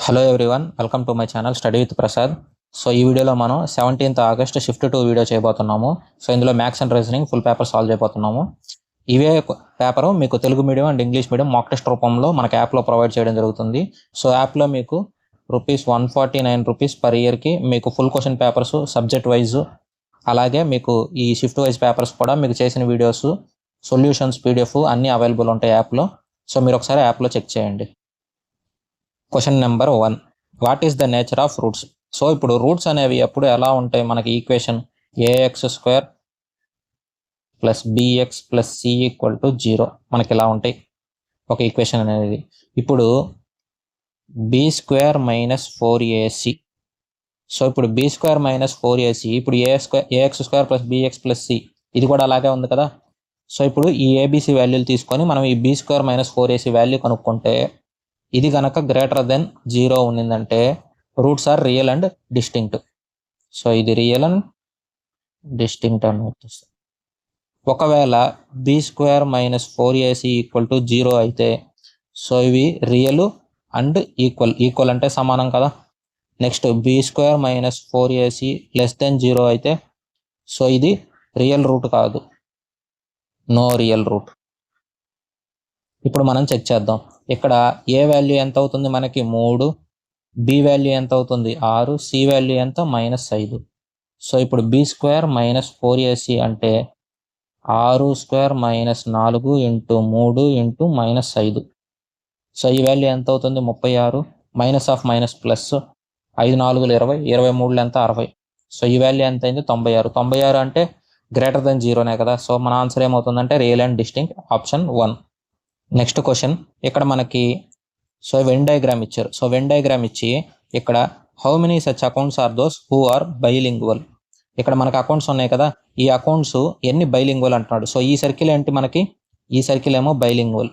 Hello everyone, welcome to my channel study with Prasad. So ఈ వీడియోలో మనం 17th ఆగస్ట్ షిఫ్ట్ 2 వీడియో చేయబోతున్నాము. So ఇందులో maths and reasoning full paper solve చేయబోతున్నాము. ఇవే పేపర్ మీకు Telugu medium and English medium mock test రూపంలో మనకు యాప్లో ప్రొవైడ్ చేయడం జరుగుతుంది. సో యాప్లో మీకు ₹149 పర్ ఇయర్కి మీకు full question papers subject wise, అలాగే మీకు ఈ షిఫ్ట్ వైజ్ పేపర్స్ కూడా మీకు చేసిన వీడియోస్, సొల్యూషన్స్, PDF అన్నీ అవైలబుల్ ఉంటాయి యాప్లో. సో మీరు ఒకసారి యాప్లో చెక్ చేయండి. Question number 1, what is the nature of roots? So ఇప్పుడు రూట్స్ అనేవి ఎప్పుడు ఎలా ఉంటాయి? మనకి ఈక్వేషన్ ax² + bx + c = 0 మనకి ఇలా ఉంటాయి ఒక ఈక్వేషన్ అనేది. ఇప్పుడు b² - 4ac. సో ఇప్పుడు b² - 4ac, ఇప్పుడు ax² + bx + c ఇది కూడా అలాగే ఉంది కదా. సో ఇప్పుడు ఈ ABC వాల్యూలు తీసుకొని మనం ఈ b² - 4ac వాల్యూ కనుక్కుంటే, ఇది కనుక >0 ఉన్నిందంటే roots are real and distinct. So ఇది రియల్ అండ్ డిస్టింక్ట్ అని వస్తుంది. ఒకవేళ b² - 4ac = 0 అయితే సో ఇవి రియల్ అండ్ ఈక్వల్ అంటే సమానం కదా. నెక్స్ట్ b² - 4ac <0 అయితే సో ఇది రియల్ రూట్ కాదు, నో రియల్ రూట్. ఇప్పుడు మనం చెక్ చేద్దాం. ఇక్కడ ఏ వాల్యూ ఎంత అవుతుంది మనకి 3, బి వాల్యూ ఎంత అవుతుంది 6, సి వాల్యూ ఎంత -5. సో ఇప్పుడు b² - 4ac అంటే 6² - 4 × 3 × -5. సో ఈ వాల్యూ ఎంత అవుతుంది 36, మైనస్ ఆఫ్ మైనస్ ప్లస్ 5 × 4 = 20, 23 ఎంత 60. సో ఈ వాల్యూ ఎంత అయింది 96 అంటే >0నే కదా. సో మన ఆన్సర్ ఏమవుతుందంటే real and distinct, option 1. Next question, ఇక్కడ మనకి వెన్ డయాగ్రామ్ ఇచ్చారు. సో వెన్ డయాగ్రామ్ ఇచ్చి ఇక్కడ how many such accounts are those who are bilingual. ఇక్కడ మనకు అకౌంట్స్ ఉన్నాయి కదా, ఈ అకౌంట్స్ ఎన్ని బైలింగ్వల్ అంటున్నాడు. సో ఈ సర్కిల్ ఏంటి మనకి, ఈ సర్కిల్ ఏమో బైలింగ్వల్,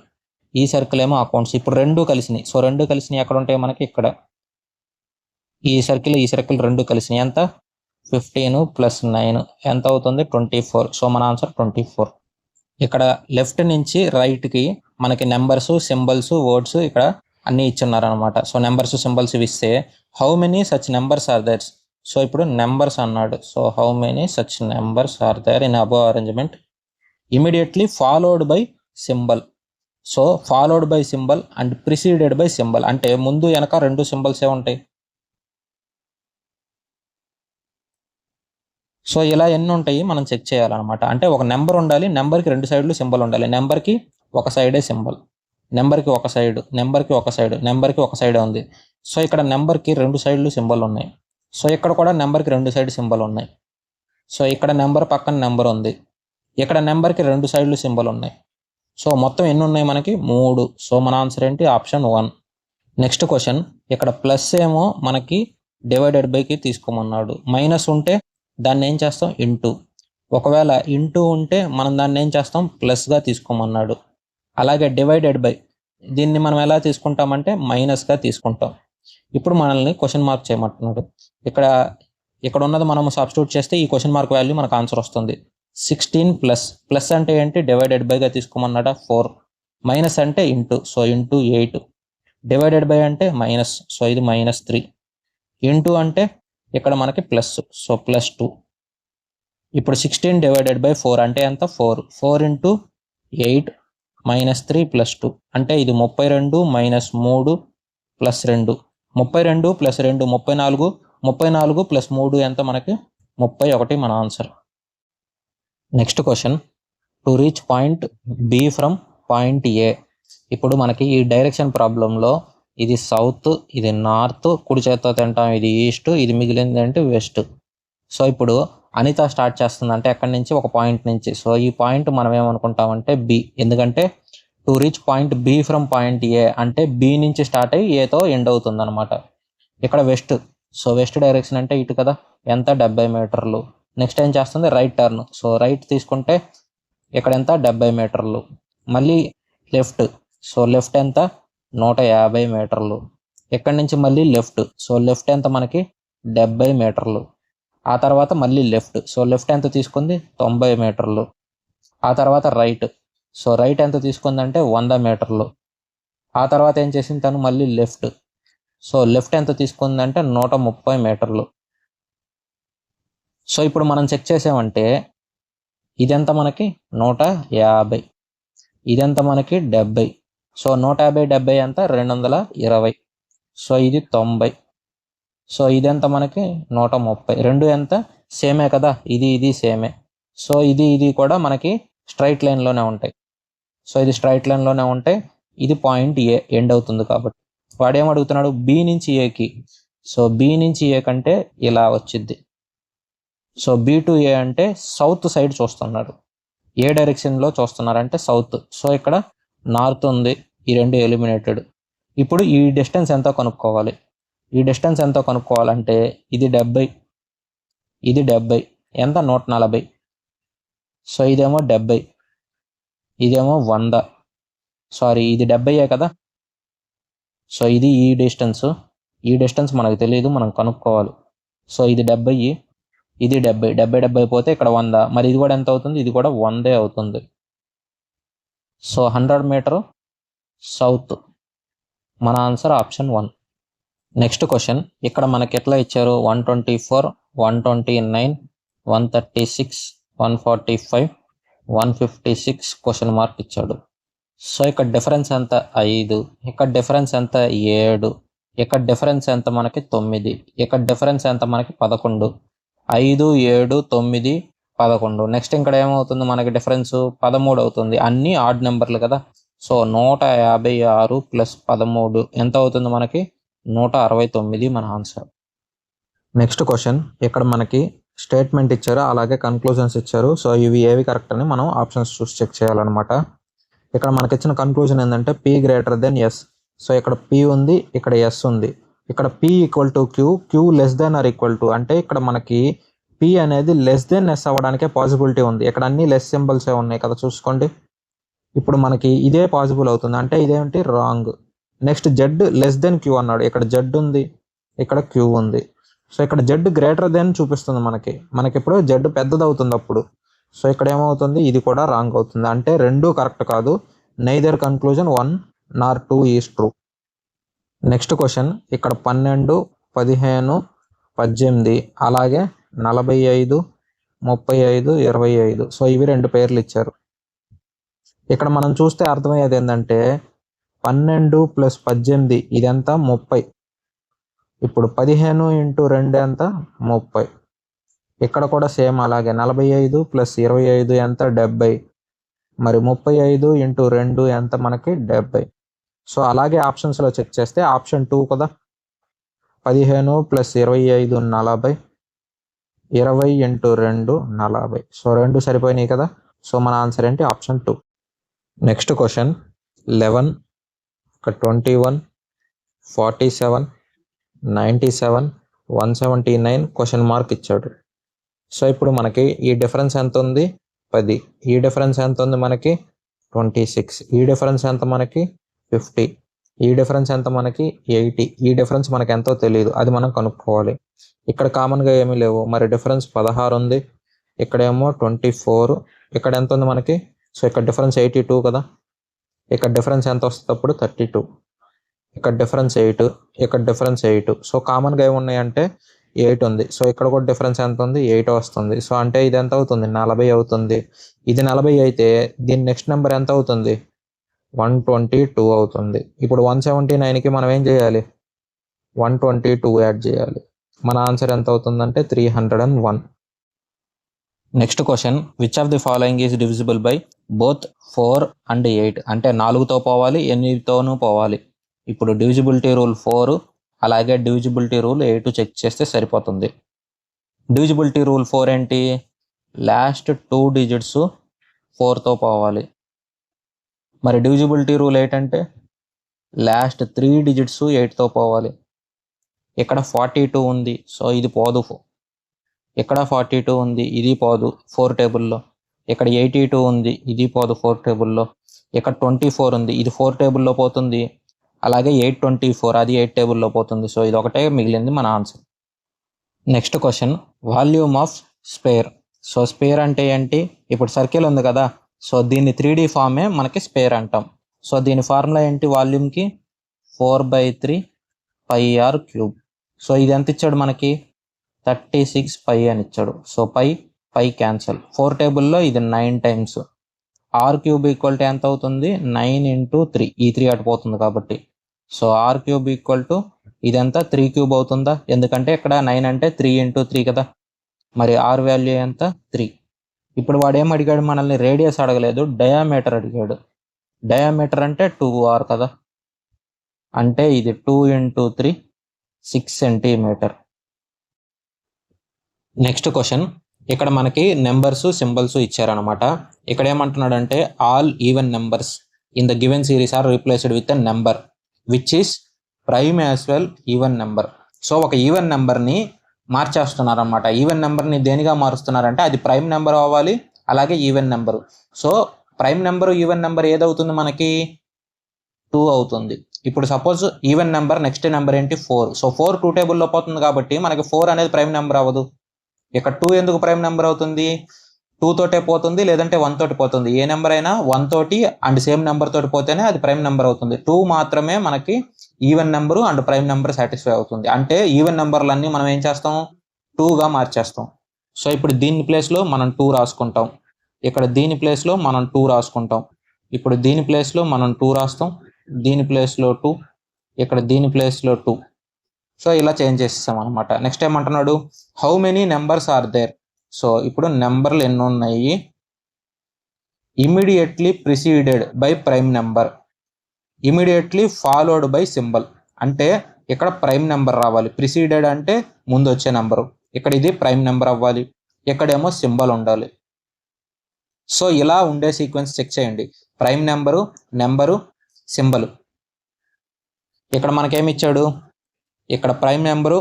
ఈ సర్కిల్ ఏమో అకౌంట్స్. ఇప్పుడు రెండు కలిసినాయి. సో రెండు కలిసినాయి ఎక్కడ ఉంటాయి మనకి, ఇక్కడ ఈ సర్కిల్ రెండు కలిసినాయి. ఎంత 15 + 9 ఎంత అవుతుంది 24. సో మన ఆన్సర్ 24. ఇక్కడ లెఫ్ట్ నుంచి రైట్కి మనకి నెంబర్స్, సింబల్స్, వర్డ్స్ ఇక్కడ అన్నీ ఇచ్చున్నారు అనమాట. సో నెంబర్స్, సింబల్స్ ఇవి ఇస్తే how many such numbers are there. So ఇప్పుడు నెంబర్స్ అన్నాడు. So how many such numbers are there in above arrangement immediately followed by symbol. So followed by symbol and preceded by symbol అంటే ముందు వెనక రెండు సింబల్సే ఉంటాయి. So ఇలా ఎన్ని ఉంటాయి మనం చెక్ చేయాలన్నమాట. అంటే ఒక నెంబర్ ఉండాలి, నెంబర్కి రెండు సైడ్లు సింబల్ ఉండాలి. నెంబర్కి ఒక సైడే సింబల్, నెంబర్కి ఒక సైడ్, నెంబర్కి ఒక సైడ్, నెంబర్కి ఒక సైడే ఉంది. సో ఇక్కడ నెంబర్కి రెండు సైడ్లు సింబల్ ఉన్నాయి. సో ఇక్కడ కూడా నెంబర్కి రెండు సైడ్ సింబల్ ఉన్నాయి. సో ఇక్కడ నెంబర్ పక్కన నెంబర్ ఉంది, ఇక్కడ నెంబర్కి రెండు సైడ్లు సింబల్ ఉన్నాయి. సో మొత్తం ఎన్ని ఉన్నాయి మనకి 3. సో మన ఆన్సర్ ఏంటి, ఆప్షన్ 1. నెక్స్ట్ క్వశ్చన్, ఇక్కడ ప్లస్ ఏమో మనకి డివైడెడ్ బైకి తీసుకోమన్నాడు. మైనస్ ఉంటే దాన్ని ఏం చేస్తాం ఇంటూ, ఒకవేళ ఇంటూ ఉంటే మనం దాన్ని ఏం చేస్తాం ప్లస్గా తీసుకోమన్నాడు. అలాగే డివైడెడ్ బై దీన్ని మనం ఎలా తీసుకుంటామంటే మైనస్గా తీసుకుంటాం. ఇప్పుడు మనల్ని క్వశ్చన్ మార్క్ చేయమంటున్నాడు. ఇక్కడ ఉన్నది మనం సబ్స్టిట్యూట్ చేస్తే ఈ క్వశ్చన్ మార్క్ వాల్యూ మనకు ఆన్సర్ వస్తుంది. 16 ప్లస్ అంటే ఏంటి డివైడెడ్ బైగా తీసుకోమన్నాడా 4, మైనస్ అంటే into, so into 8, divided by అంటే మైనస్, సో ఇది -3, ఇంటూ అంటే ఇక్కడ మనకి ప్లస్, సో +2. ఇప్పుడు 16 / 4 అంటే ఎంత 4, 4 × 8 -3 +2 అంటే ఇది 32 - 3 +2, 32 + 2 34, 34 + 3 ఎంత మనకి 31 మన answer. Next question, to reach point B from point A. ఇప్పుడు మనకి ఈ డైరెక్షన్ ప్రాబ్లంలో ఇది సౌత్, ఇది నార్త్, కుడి చేత్తో తింటాం, ఇది ఈస్ట్, ఇది మిగిలింది అంటే వెస్ట్. సో ఇప్పుడు అనిత స్టార్ట్ చేస్తుందంటే ఎక్కడి నుంచి, ఒక పాయింట్ నుంచి. సో ఈ పాయింట్ మనం ఏమనుకుంటామంటే B, ఎందుకంటే to reach point B from point A అంటే B నుంచి స్టార్ట్ అయ్యి Aతో ఎండ్ అవుతుంది అనమాట. ఇక్కడ వెస్ట్, సో వెస్ట్ డైరెక్షన్ అంటే ఇటు కదా, ఎంత 70 మీటర్లు. నెక్స్ట్ ఏం చేస్తుంది రైట్ టర్న్, సో రైట్ తీసుకుంటే ఇక్కడ ఎంత 70 మీటర్లు. మళ్ళీ లెఫ్ట్, సో లెఫ్ట్ ఎంత 150 మీటర్లు. ఎక్కడి నుంచి మళ్ళీ లెఫ్ట్, సో లెఫ్ట్ ఎంత మనకి 70 మీటర్లు. ఆ తర్వాత మళ్ళీ లెఫ్ట్, సో లెఫ్ట్ ఎంత తీసుకుంది 90 మీటర్లు. ఆ తర్వాత రైట్, సో రైట్ ఎంత తీసుకుందంటే 100 మీటర్లు. ఆ తర్వాత ఏం చేసింది తను మళ్ళీ లెఫ్ట్, సో లెఫ్ట్ ఎంత తీసుకుందంటే 130 మీటర్లు. సో ఇప్పుడు మనం చెక్ చేసామంటే ఇదెంత మనకి 150, ఇదెంత మనకి 70. సో 150 70 ఎంత 220. సో ఇది 90. సో ఇదెంత మనకి 130. రెండు ఎంత సేమే కదా, ఇది సేమే. సో ఇది కూడా మనకి స్ట్రైట్ లైన్లోనే ఉంటాయి. సో ఇది స్ట్రైట్ లైన్లోనే ఉంటాయి. ఇది పాయింట్ ఏ ఎండ్ అవుతుంది కాబట్టి వాడు ఏమడుగుతున్నాడు బి నుంచి ఏకి. సో బి నుంచి ఏ కంటే ఇలా వచ్చింది. సో బి టు ఏ అంటే సౌత్ సైడ్ చూస్తున్నారు, ఏ డైరెక్షన్లో చూస్తున్నారంటే సౌత్. సో ఇక్కడ నార్త్ ఉంది, ఈ రెండు ఎలిమినేటెడ్. ఇప్పుడు ఈ డిస్టెన్స్ ఎంతో కనుక్కోవాలి. ఈ డిస్టెన్స్ ఎంతో కనుక్కోవాలంటే ఇది 70, ఇది 70 ఎంత 140. సో ఇదేమో 70, ఇదేమో 100. సారీ ఇది 70 కదా. సో ఇది ఈ డిస్టెన్స్ మనకు తెలియదు, మనం కనుక్కోవాలి. సో ఇది 70, ఇది 70, 70 పోతే ఇక్కడ 100. మరి ఇది కూడా ఎంత అవుతుంది, ఇది కూడా 100 అవుతుంది. So 100 meter south. మన ఆన్సర్ ఆప్షన్ 1. నెక్స్ట్ క్వశ్చన్ ఇక్కడ మనకి ఎట్లా ఇచ్చారు 124, 129, 136, 145, 156 క్వశ్చన్ మార్క్ ఇచ్చాడు. సో ఇక్కడ డిఫరెన్స్ ఎంత 5, ఇక్కడ డిఫరెన్స్ ఎంత 7, ఇక్కడ డిఫరెన్స్ ఎంత మనకి 9, ఇక్కడ డిఫరెన్స్ ఎంత మనకి 11. 5, 7, 9, 11. నెక్స్ట్ ఇక్కడ ఏమవుతుంది మనకి డిఫరెన్స్ 13 అవుతుంది. అన్ని ఆడ్ నెంబర్లు కదా. సో 156 ప్లస్ 13 ఎంత అవుతుంది మనకి 169 మన ఆన్సర్. నెక్స్ట్ క్వశ్చన్ ఇక్కడ మనకి స్టేట్మెంట్ ఇచ్చారు, అలాగే కన్క్లూజన్స్ ఇచ్చారు. సో ఇవి ఏవి కరెక్ట్ అని మనం ఆప్షన్స్ చూసి చెక్ చేయాలన్నమాట. ఇక్కడ మనకి ఇచ్చిన కన్క్లూజన్ ఏంటంటే P greater than S. So ఇక్కడ పి ఉంది, ఇక్కడ ఎస్ ఉంది. ఇక్కడ P equal to Q, Q less than or equal to అంటే ఇక్కడ మనకి పి అనేది లెస్ దెన్ ఎస్ అవ్వడానికే పాసిబిలిటీ ఉంది. ఇక్కడ అన్ని లెస్ సింబల్సే ఉన్నాయి కదా చూసుకోండి. ఇప్పుడు మనకి ఇదే పాసిబుల్ అవుతుంది అంటే ఇదేంటి wrong. Next Z less than Q అన్నాడు, ఇక్కడ జెడ్ ఉంది, ఇక్కడ క్యూ ఉంది. సో ఇక్కడ జెడ్ గ్రేటర్ దెన్ చూపిస్తుంది మనకి ఇప్పుడు జెడ్ పెద్దది అవుతుంది అప్పుడు. సో ఇక్కడ ఏమవుతుంది ఇది కూడా రాంగ్ అవుతుంది అంటే రెండు కరెక్ట్ కాదు. Neither conclusion 1 nor 2 is true. Next question ఇక్కడ 12, 15, 18 అలాగే 45, 35, 25. సో ఇవి రెండు పేర్లు ఇచ్చారు. ఇక్కడ మనం చూస్తే అర్థమయ్యేది ఏంటంటే 12 + 18 ఇదంతా 30. ఇప్పుడు 15 × 2 ఎంత 30. ఇక్కడ కూడా సేమ్ అలాగే 45 + 25 ఎంత 70. మరి 35 × 2 ఎంత మనకి 70. సో అలాగే ఆప్షన్స్లో చెక్ చేస్తే ఆప్షన్ 2 కదా. 15 + 25 40, 20 × 2 40. సో రెండు సరిపోయినాయి కదా. సో మన ఆన్సర్ ఏంటి option 2. Next question 11, 21, 47, 97, 179 question mark ఇచ్చాడు. సో ఇప్పుడు మనకి ఈ డిఫరెన్స్ ఎంత ఉంది 10, ఈ డిఫరెన్స్ ఎంత ఉంది మనకి 26, ఈ డిఫరెన్స్ ఎంత మనకి 50, ఈ డిఫరెన్స్ ఎంత మనకి 80. ఈ డిఫరెన్స్ మనకి ఎంతో తెలియదు, అది మనం కనుక్కోవాలి. ఇక్కడ కామన్గా ఏమీ లేవు. మరి డిఫరెన్స్ 16 ఉంది, ఇక్కడేమో 24, ఇక్కడ ఎంత ఉంది మనకి. సో ఇక్కడ డిఫరెన్స్ 82 కదా. ఇక్కడ డిఫరెన్స్ ఎంత వస్తుంది అప్పుడు 32, ఇక్కడ డిఫరెన్స్ 8, ఇక్కడ డిఫరెన్స్ 8. సో కామన్గా ఏమున్నాయంటే 8 ఉంది. సో ఇక్కడ కూడా డిఫరెన్స్ ఎంత ఉంది 8 వస్తుంది. సో అంటే ఇది ఎంత అవుతుంది 40 అవుతుంది. ఇది 40 అయితే దీని నెక్స్ట్ నెంబర్ ఎంత అవుతుంది 122 అవుతుంది. ఇప్పుడు 179కి మనం ఏం చేయాలి 122 యాడ్ చేయాలి. మన ఆన్సర్ ఎంత అవుతుందంటే 301. Next question which of the following is divisible by both 4 and 8 అంటే 4తో పోవాలి 8తోనూ పోవాలి. ఇప్పుడు డివిజిబిలిటీ రూల్ 4 అలాగే డివిజిబిలిటీ రూల్ 8 చెక్ చేస్తే సరిపోతుంది. డివిజిబిలిటీ రూల్ 4 ఏంటి లాస్ట్ 2 డిజిట్స్ 4తో పోవాలి. మరి డివిజిబిలిటీ రూల్ 8 అంటే లాస్ట్ 3 డిజిట్స్ 8తో పోవాలి. ఇక్కడ 42 ఉంది, సో ఇది పోదు. ఇక్కడ 42 ఉంది, ఇది పోదు 4 టేబుల్లో. ఇక్కడ 82 ఉంది, ఇది పోదు 4 టేబుల్లో. ఇక్కడ 24 ఉంది, ఇది 4 టేబుల్లో పోతుంది. అలాగే 824 అది 8 టేబుల్లో పోతుంది. సో ఇది ఒకటే మిగిలింది మన answer. Next question volume of spare. So spare అంటే ఏంటి, ఇప్పుడు సర్కిల్ ఉంది కదా. సో దీన్ని 3D ఫామే మనకి స్పేర్ అంటాం. సో దీని ఫార్ములా ఏంటి వాల్యూమ్కి 4/3 పై ఆర్ క్యూబ్. సో ఇది ఎంత ఇచ్చాడు మనకి 36 పై అని ఇచ్చాడు. సో పై క్యాన్సల్. 4 టేబుల్లో ఇది 9 times. R cube equal to ఎంత అవుతుంది 9 ఇంటూ 3. ఈ 3 అటు పోతుంది కాబట్టి. So R cube equal to ఇదంతా 3 క్యూబ్ అవుతుందా, ఎందుకంటే ఇక్కడ 9 అంటే 3 ఇంటూ 3 కదా. మరి ఆర్ వాల్యూ ఎంత 3. ఇప్పుడు వాడు ఏం అడిగాడు మనల్ని, రేడియస్ అడగలేదు, డయామీటర్ అడిగాడు. డయామీటర్ అంటే 2r కదా, అంటే ఇది 2 ఇంటూ 3 6 సెంటీమీటర్. నెక్స్ట్ క్వశ్చన్, ఇక్కడ మనకి నెంబర్స్ సింబల్స్ ఇచ్చారనమాట. ఇక్కడ ఏమంటున్నాడంటే all even numbers in the given series are replaced with a number which is prime as well even number. So ఒక ఈవెన్ నెంబర్ని మార్చేస్తున్నారనమాట. ఈవెన్ నెంబర్ని దేనిగా మారుస్తున్నారంటే అది ప్రైమ్ నెంబర్ అవ్వాలి, అలాగే even number. So prime number even number ఏదవుతుంది మనకి 2 అవుతుంది. ఇప్పుడు suppose even number next number ఏంటి 4. సో 4 2 టేబుల్లో పోతుంది కాబట్టి మనకి 4 అనేది ప్రైమ్ నెంబర్ అవ్వదు. ఇక్కడ 2 ఎందుకు ప్రైమ్ నెంబర్ అవుతుంది, 2 తోటే పోతుంది, లేదంటే 1 తోటి పోతుంది. ఏ నెంబర్ అయినా 1 తోటి అండ్ సేమ్ నెంబర్ తోటి పోతేనే అది ప్రైమ్ నెంబర్ అవుతుంది. 2 మాత్రమే మనకి even number and prime number satisfy అవుతుంది. అంటే ఈవెన్ నెంబర్లన్నీ మనం ఏం చేస్తాం 2గా మార్చేస్తాం. సో ఇప్పుడు దీని ప్లేస్లో మనం 2 రాసుకుంటాం, ఇక్కడ దీని ప్లేస్లో మనం 2 రాసుకుంటాం, ఇప్పుడు దీని ప్లేస్లో మనం 2 రాస్తాం, దీని ప్లేస్లో 2, ఇక్కడ దీని ప్లేస్లో 2. సో ఇలా చేంజ్ చేసేసాం అనమాట. నెక్స్ట్ ఏమంటున్నాడు, how many numbers are there. So ఇప్పుడు నెంబర్లు ఎన్ని ఉన్నాయి, immediately preceded by prime number, immediately followed by symbol. అంటే ఇక్కడ ప్రైమ్ నెంబర్ రావాలి, ప్రిసీడెడ్ అంటే ముందు వచ్చే నెంబరు, ఇక్కడ ఇది ప్రైమ్ నెంబర్ అవ్వాలి, ఇక్కడేమో సింబల్ ఉండాలి. సో ఇలా ఉండే సీక్వెన్స్ చెక్ చేయండి, ప్రైమ్ నెంబరు సింబల్. ఇక్కడ మనకేమి ఇచ్చాడు, ఇక్కడ ప్రైమ్ నెంబరు,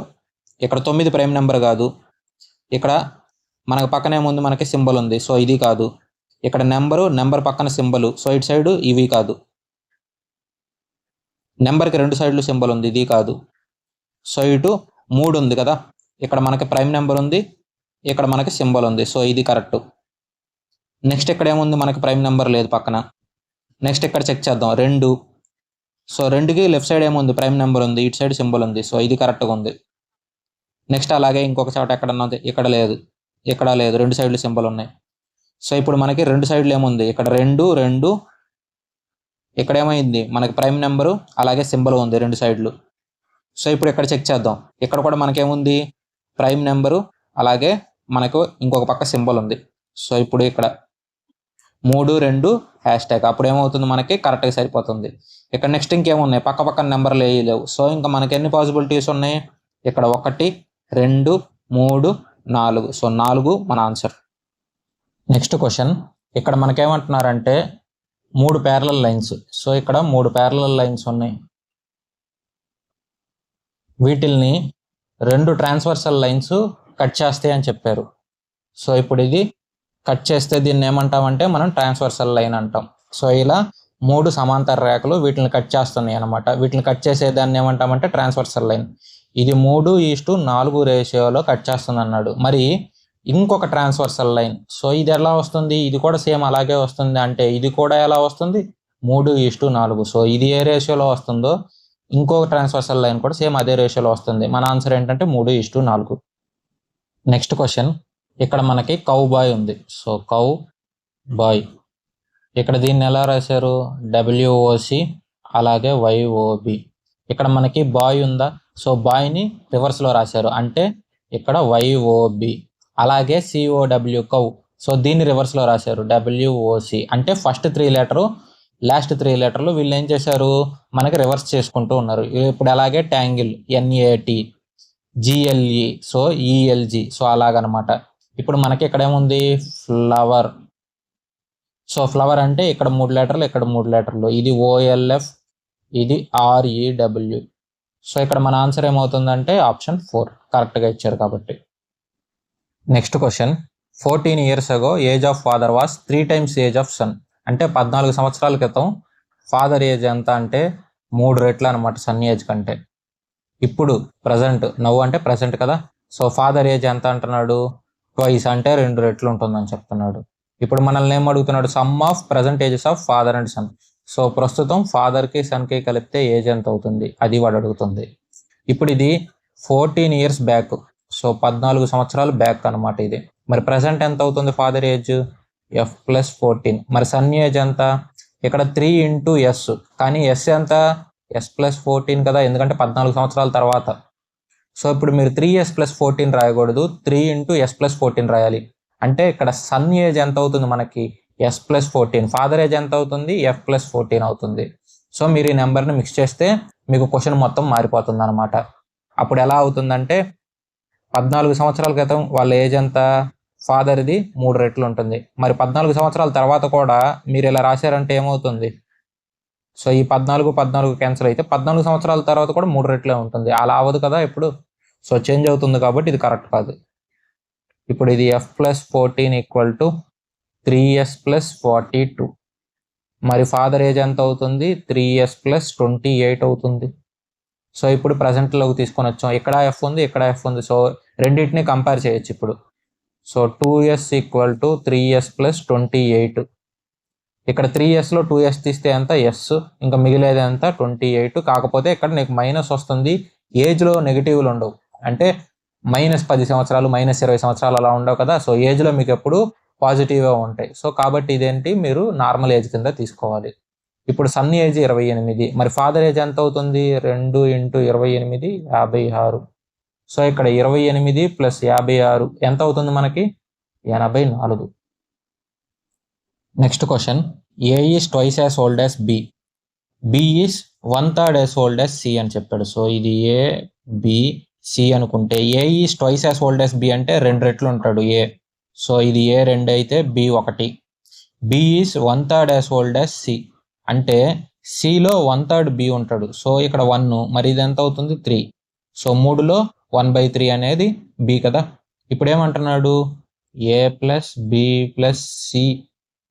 ఇక్కడ 9 ప్రైమ్ నెంబర్ కాదు, ఇక్కడ మనకు పక్కనే ముందు మనకి సింబల్ ఉంది, సో ఇది కాదు. ఇక్కడ నెంబర్ పక్కన సింబల్, సో ఇటు సైడ్ ఇవి కాదు. నెంబర్కి 2 సైడ్లు సింబల్ ఉంది, ఇది కాదు. సో ఇటు 3 ఉంది కదా, ఇక్కడ మనకి ప్రైమ్ నెంబర్ ఉంది, ఇక్కడ మనకి సింబల్ ఉంది, సో ఇది కరెక్ట్. నెక్స్ట్ ఇక్కడ ఏముంది, మనకి ప్రైమ్ నెంబర్ లేదు పక్కన. నెక్స్ట్ ఇక్కడ చెక్ చేద్దాం 2. సో 2కి లెఫ్ట్ సైడ్ ఏముంది, ప్రైమ్ నెంబర్ ఉంది, ఇటు సైడ్ సింబల్ ఉంది, సో ఇది కరెక్ట్గా ఉంది. నెక్స్ట్ అలాగే ఇంకొక చోట ఎక్కడన్నా ఉంది, ఇక్కడ లేదు, ఇక్కడ లేదు, 2 సైడ్లు సింబల్ ఉన్నాయి. సో ఇప్పుడు మనకి 2 సైడ్లు ఏముంది, ఇక్కడ 2, ఇక్కడ ఏమైంది మనకి ప్రైమ్ నెంబరు అలాగే సింబల్ ఉంది 2 సైడ్లు. సో ఇప్పుడు ఇక్కడ చెక్ చేద్దాం, ఇక్కడ కూడా మనకేముంది ప్రైమ్ నెంబరు అలాగే మనకు ఇంకొక పక్క సింబల్ ఉంది. సో ఇప్పుడు ఇక్కడ 3, 2 హ్యాష్ట్యాగ్, అప్పుడు ఏమవుతుంది మనకి కరెక్ట్గా సరిపోతుంది. ఇక్కడ నెక్స్ట్ ఇంకేమున్నాయి, పక్క పక్కన నెంబర్లు లేవు. సో ఇంకా మనకి ఎన్ని పాసిబిలిటీస్ ఉన్నాయి, ఇక్కడ 1, 2, 3, 4. సో 4 మన ఆన్సర్. నెక్స్ట్ క్వశ్చన్, ఇక్కడ మనకేమంటున్నారంటే 3 ప్యారలల్ లైన్స్. సో ఇక్కడ 3 ప్యారలల్ లైన్స్ ఉన్నాయి, వీటిల్ని 2 ట్రాన్స్వర్సల్ లైన్స్ కట్ చేస్తాయి అని చెప్పారు. సో ఇప్పుడు ఇది కట్ చేస్తే దీన్ని ఏమంటామంటే మనం ట్రాన్స్వర్సల్ లైన్ అంటాం. సో ఇలా 3 సమాంతర రేఖలు వీటిని కట్ చేస్తున్నాయి అనమాట. వీటిని కట్ చేసేదాన్ని ఏమంటామంటే ట్రాన్స్వర్సల్ లైన్. ఇది 3:4 రేషియోలో కట్ చేస్తుంది అన్నాడు. మరి ఇంకొక ట్రాన్స్వర్సల్ లైన్, సో ఇది ఎలా వస్తుంది, ఇది కూడా సేమ్ అలాగే వస్తుంది అంటే ఇది కూడా ఎలా వస్తుంది 3:4. సో ఇది ఏ రేషియోలో వస్తుందో ఇంకొక ట్రాన్స్వర్సల్ లైన్ కూడా సేమ్ అదే రేషియోలో వస్తుంది. మన ఆన్సర్ ఏంటంటే 3:4. నెక్స్ట్ క్వశ్చన్, ఇక్కడ మనకి కౌ బాయ్ ఉంది. సో కౌ బాయ్, ఇక్కడ దీన్ని ఎలా రాశారు WOC అలాగే YOB. ఇక్కడ మనకి బాయ్ ఉందా, సో బాయ్ని రివర్స్లో రాశారు అంటే ఇక్కడ YOB. అలాగే COW కౌ, సో దీన్ని రివర్స్లో రాశారు WOC అంటే ఫస్ట్ 3 లెటరు లాస్ట్ 3 లెటర్లు వీళ్ళు ఏం చేశారు మనకి రివర్స్ చేసుకుంటూ ఉన్నారు. ఇప్పుడు అలాగే tangle NAT, GLE, so ELG, so అలాగనమాట. ఇప్పుడు మనకి ఇక్కడ ఏముంది ఫ్లవర్. సో ఫ్లవర్ అంటే ఇక్కడ 3 లెటర్లు, ఇక్కడ 3 లెటర్లు, ఇది OLF, ఇది REW. సో ఇక్కడ మన ఆన్సర్ ఏమవుతుందంటే ఆప్షన్ 4 కరెక్ట్గా ఇచ్చారు కాబట్టి. Next question, 14 years ago age of father was 3 times age of son. అంటే 14 సంవత్సరాల క్రితం ఫాదర్ ఏజ్ ఎంత అంటే 3 రెట్లు అనమాట సన్ ఏజ్ కంటే. ఇప్పుడు ప్రజెంట్, నవ్వు అంటే ప్రజెంట్ కదా, సో ఫాదర్ ఏజ్ ఎంత అంటున్నాడు ట్వైస్ అంటే 2 రెట్లు ఉంటుందని చెప్తున్నాడు. ఇప్పుడు మనల్ని ఏం అడుగుతున్నాడు, sum of present ages of father and son. So ప్రస్తుతం ఫాదర్కి సన్కి కలిపితే ఏజ్ ఎంత అవుతుంది అది వాడు అడుగుతుంది. ఇప్పుడు ఇది 14 ఇయర్స్ బ్యాక్, సో 14 సంవత్సరాలు బ్యాక్ అనమాట ఇది. మరి ప్రజెంట్ ఎంత అవుతుంది ఫాదర్ ఏజ్? f+14. మరి సన్ ఏజ్ ఎంత? ఇక్కడ 3 ఇంటూ ఎస్, కానీ ఎస్ ఎంత? s+14 కదా, ఎందుకంటే 14 సంవత్సరాల తర్వాత. సో ఇప్పుడు మీరు 3s+14 రాయకూడదు, 3 ఇంటూ s+14 రాయాలి. అంటే ఇక్కడ సన్ ఏజ్ ఎంత అవుతుంది మనకి? s+14. ఫాదర్ ఏజ్ ఎంత అవుతుంది? f+14 అవుతుంది. సో మీరు ఈ నెంబర్ని మిక్స్ చేస్తే మీకు క్వశ్చన్ మొత్తం మారిపోతుంది అనమాట. అప్పుడు ఎలా అవుతుందంటే 14 సంవత్సరాల క్రితం వాళ్ళ ఏజ్ ఎంత? ఫాదర్ది 3 రెట్లు ఉంటుంది. మరి 14 సంవత్సరాల తర్వాత కూడా మీరు ఇలా రాశారంటే ఏమవుతుంది? సో ఈ 14 క్యాన్సిల్ అయితే 14 సంవత్సరాల తర్వాత కూడా 3 రెట్లే ఉంటుంది. అలా అవ్వదు కదా ఇప్పుడు. సో చేంజ్ అవుతుంది కాబట్టి ఇది కరెక్ట్ కాదు. ఇప్పుడు ఇది f+14 = 3s+42. మరి ఫాదర్ ఏజ్ ఎంత అవుతుంది? 3s+28 అవుతుంది. సో ఇప్పుడు ప్రజెంట్లోకి తీసుకొని వచ్చాం. ఇక్కడ ఎఫ్ ఉంది, ఇక్కడ ఎఫ్ ఉంది. సో రెండింటిని కంపేర్ చేయొచ్చు ఇప్పుడు. So 2s = 3s+28. ఇక్కడ 3sలో 2s తీస్తే ఎంత? ఎస్, ఇంకా మిగిలేది ఎంత? 28. కాకపోతే ఇక్కడ నీకు మైనస్ వస్తుంది. ఏజ్లో నెగిటివ్లు ఉండవు, అంటే -10 సంవత్సరాలు, -20 సంవత్సరాలు అలా ఉండవు కదా. సో ఏజ్లో మీకు ఎప్పుడు పాజిటివ్గా ఉంటాయి. సో కాబట్టి ఇదేంటి, మీరు నార్మల్ ఏజ్ కింద తీసుకోవాలి. ఇప్పుడు సన్ ఏజ్ 28, మరి ఫాదర్ ఏజ్ ఎంత అవుతుంది? 2 × 28 56. సో ఇక్కడ 28 + 56 ఎంత అవుతుంది మనకి? 84. Next question, A is twice as old as B, B is 1/3 as old as C అని చెప్పాడు. సో ఇది ఏ, బి, సి అనుకుంటే A is twice as old as B అంటే 2 రెట్లు ఉంటాడు ఏ. సో ఇది ఏ 2 అయితే B 1. B is 1/3 as old as C అంటే సిలో 1/3 బి ఉంటాడు. సో ఇక్కడ 1, మరి ఇది ఎంత అవుతుంది? 3. సో 3లో 1/3 అనేది బి కదా. ఇప్పుడు ఏమంటున్నాడు? ఏ ప్లస్ బి ప్లస్ సి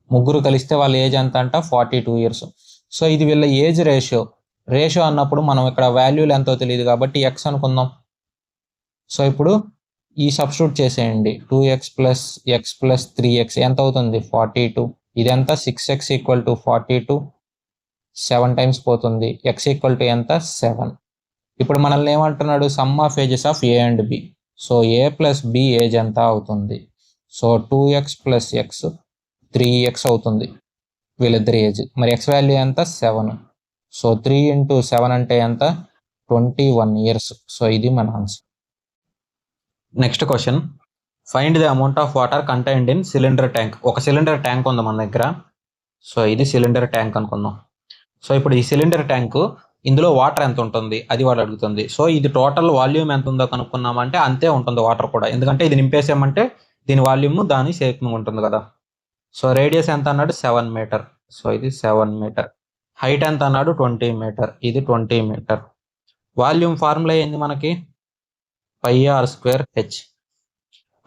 ముగ్గురు కలిస్తే వాళ్ళ ఏజ్ ఎంత అంట? 42 ఇయర్స్. సో ఇది వీళ్ళ ఏజ్ రేషియో అన్నప్పుడు మనం ఇక్కడ వాల్యూలు ఎంతో తెలియదు కాబట్టి ఎక్స్ అనుకుందాం. సో ఇప్పుడు ఈ సబ్స్టిట్యూట్ చేసేయండి. 2x + x + 3x ఎంత అవుతుంది? 42. ఇదెంత? 6x = 42. 7 టైమ్స్ పోతుంది. x = ఎంత? 7. ఇప్పుడు మనల్ని ఏమంటున్నాడు? Sum of ages of A and B. So A plus B age ఎంత అవుతుంది? సో 2x + x 3x అవుతుంది వీళ్ళిద్దరి ఏజ్. మరి x వాల్యూ ఎంత? 7. సో 3 × 7 అంటే ఎంత? 21 ఇయర్స్. సో ఇది మన answer. Next question, find the amount of water contained in cylinder tank. ఒక సిలిండర్ ట్యాంక్ ఉంది మన దగ్గర. సో ఇది సిలిండర్ ట్యాంక్ అనుకుందాం. సో ఇప్పుడు ఈ సిలిండర్ ట్యాంకు, ఇందులో వాటర్ ఎంత ఉంటుంది అది వాడు అడుగుతుంది. సో ఇది టోటల్ వాల్యూమ్ ఎంత ఉందో కనుక్కున్నామంటే అంతే ఉంటుంది వాటర్ కూడా, ఎందుకంటే ఇది నింపేసామంటే దీని వాల్యూమ్ దాని షేప్ ఉంటుంది కదా. సో రేడియస్ ఎంత అన్నాడు? 7 మీటర్. సో ఇది 7 మీటర్. హైట్ ఎంత అన్నాడు? 20 మీటర్. ఇది 20 మీటర్. వాల్యూమ్ ఫార్ములా ఏంది మనకి? πr²h.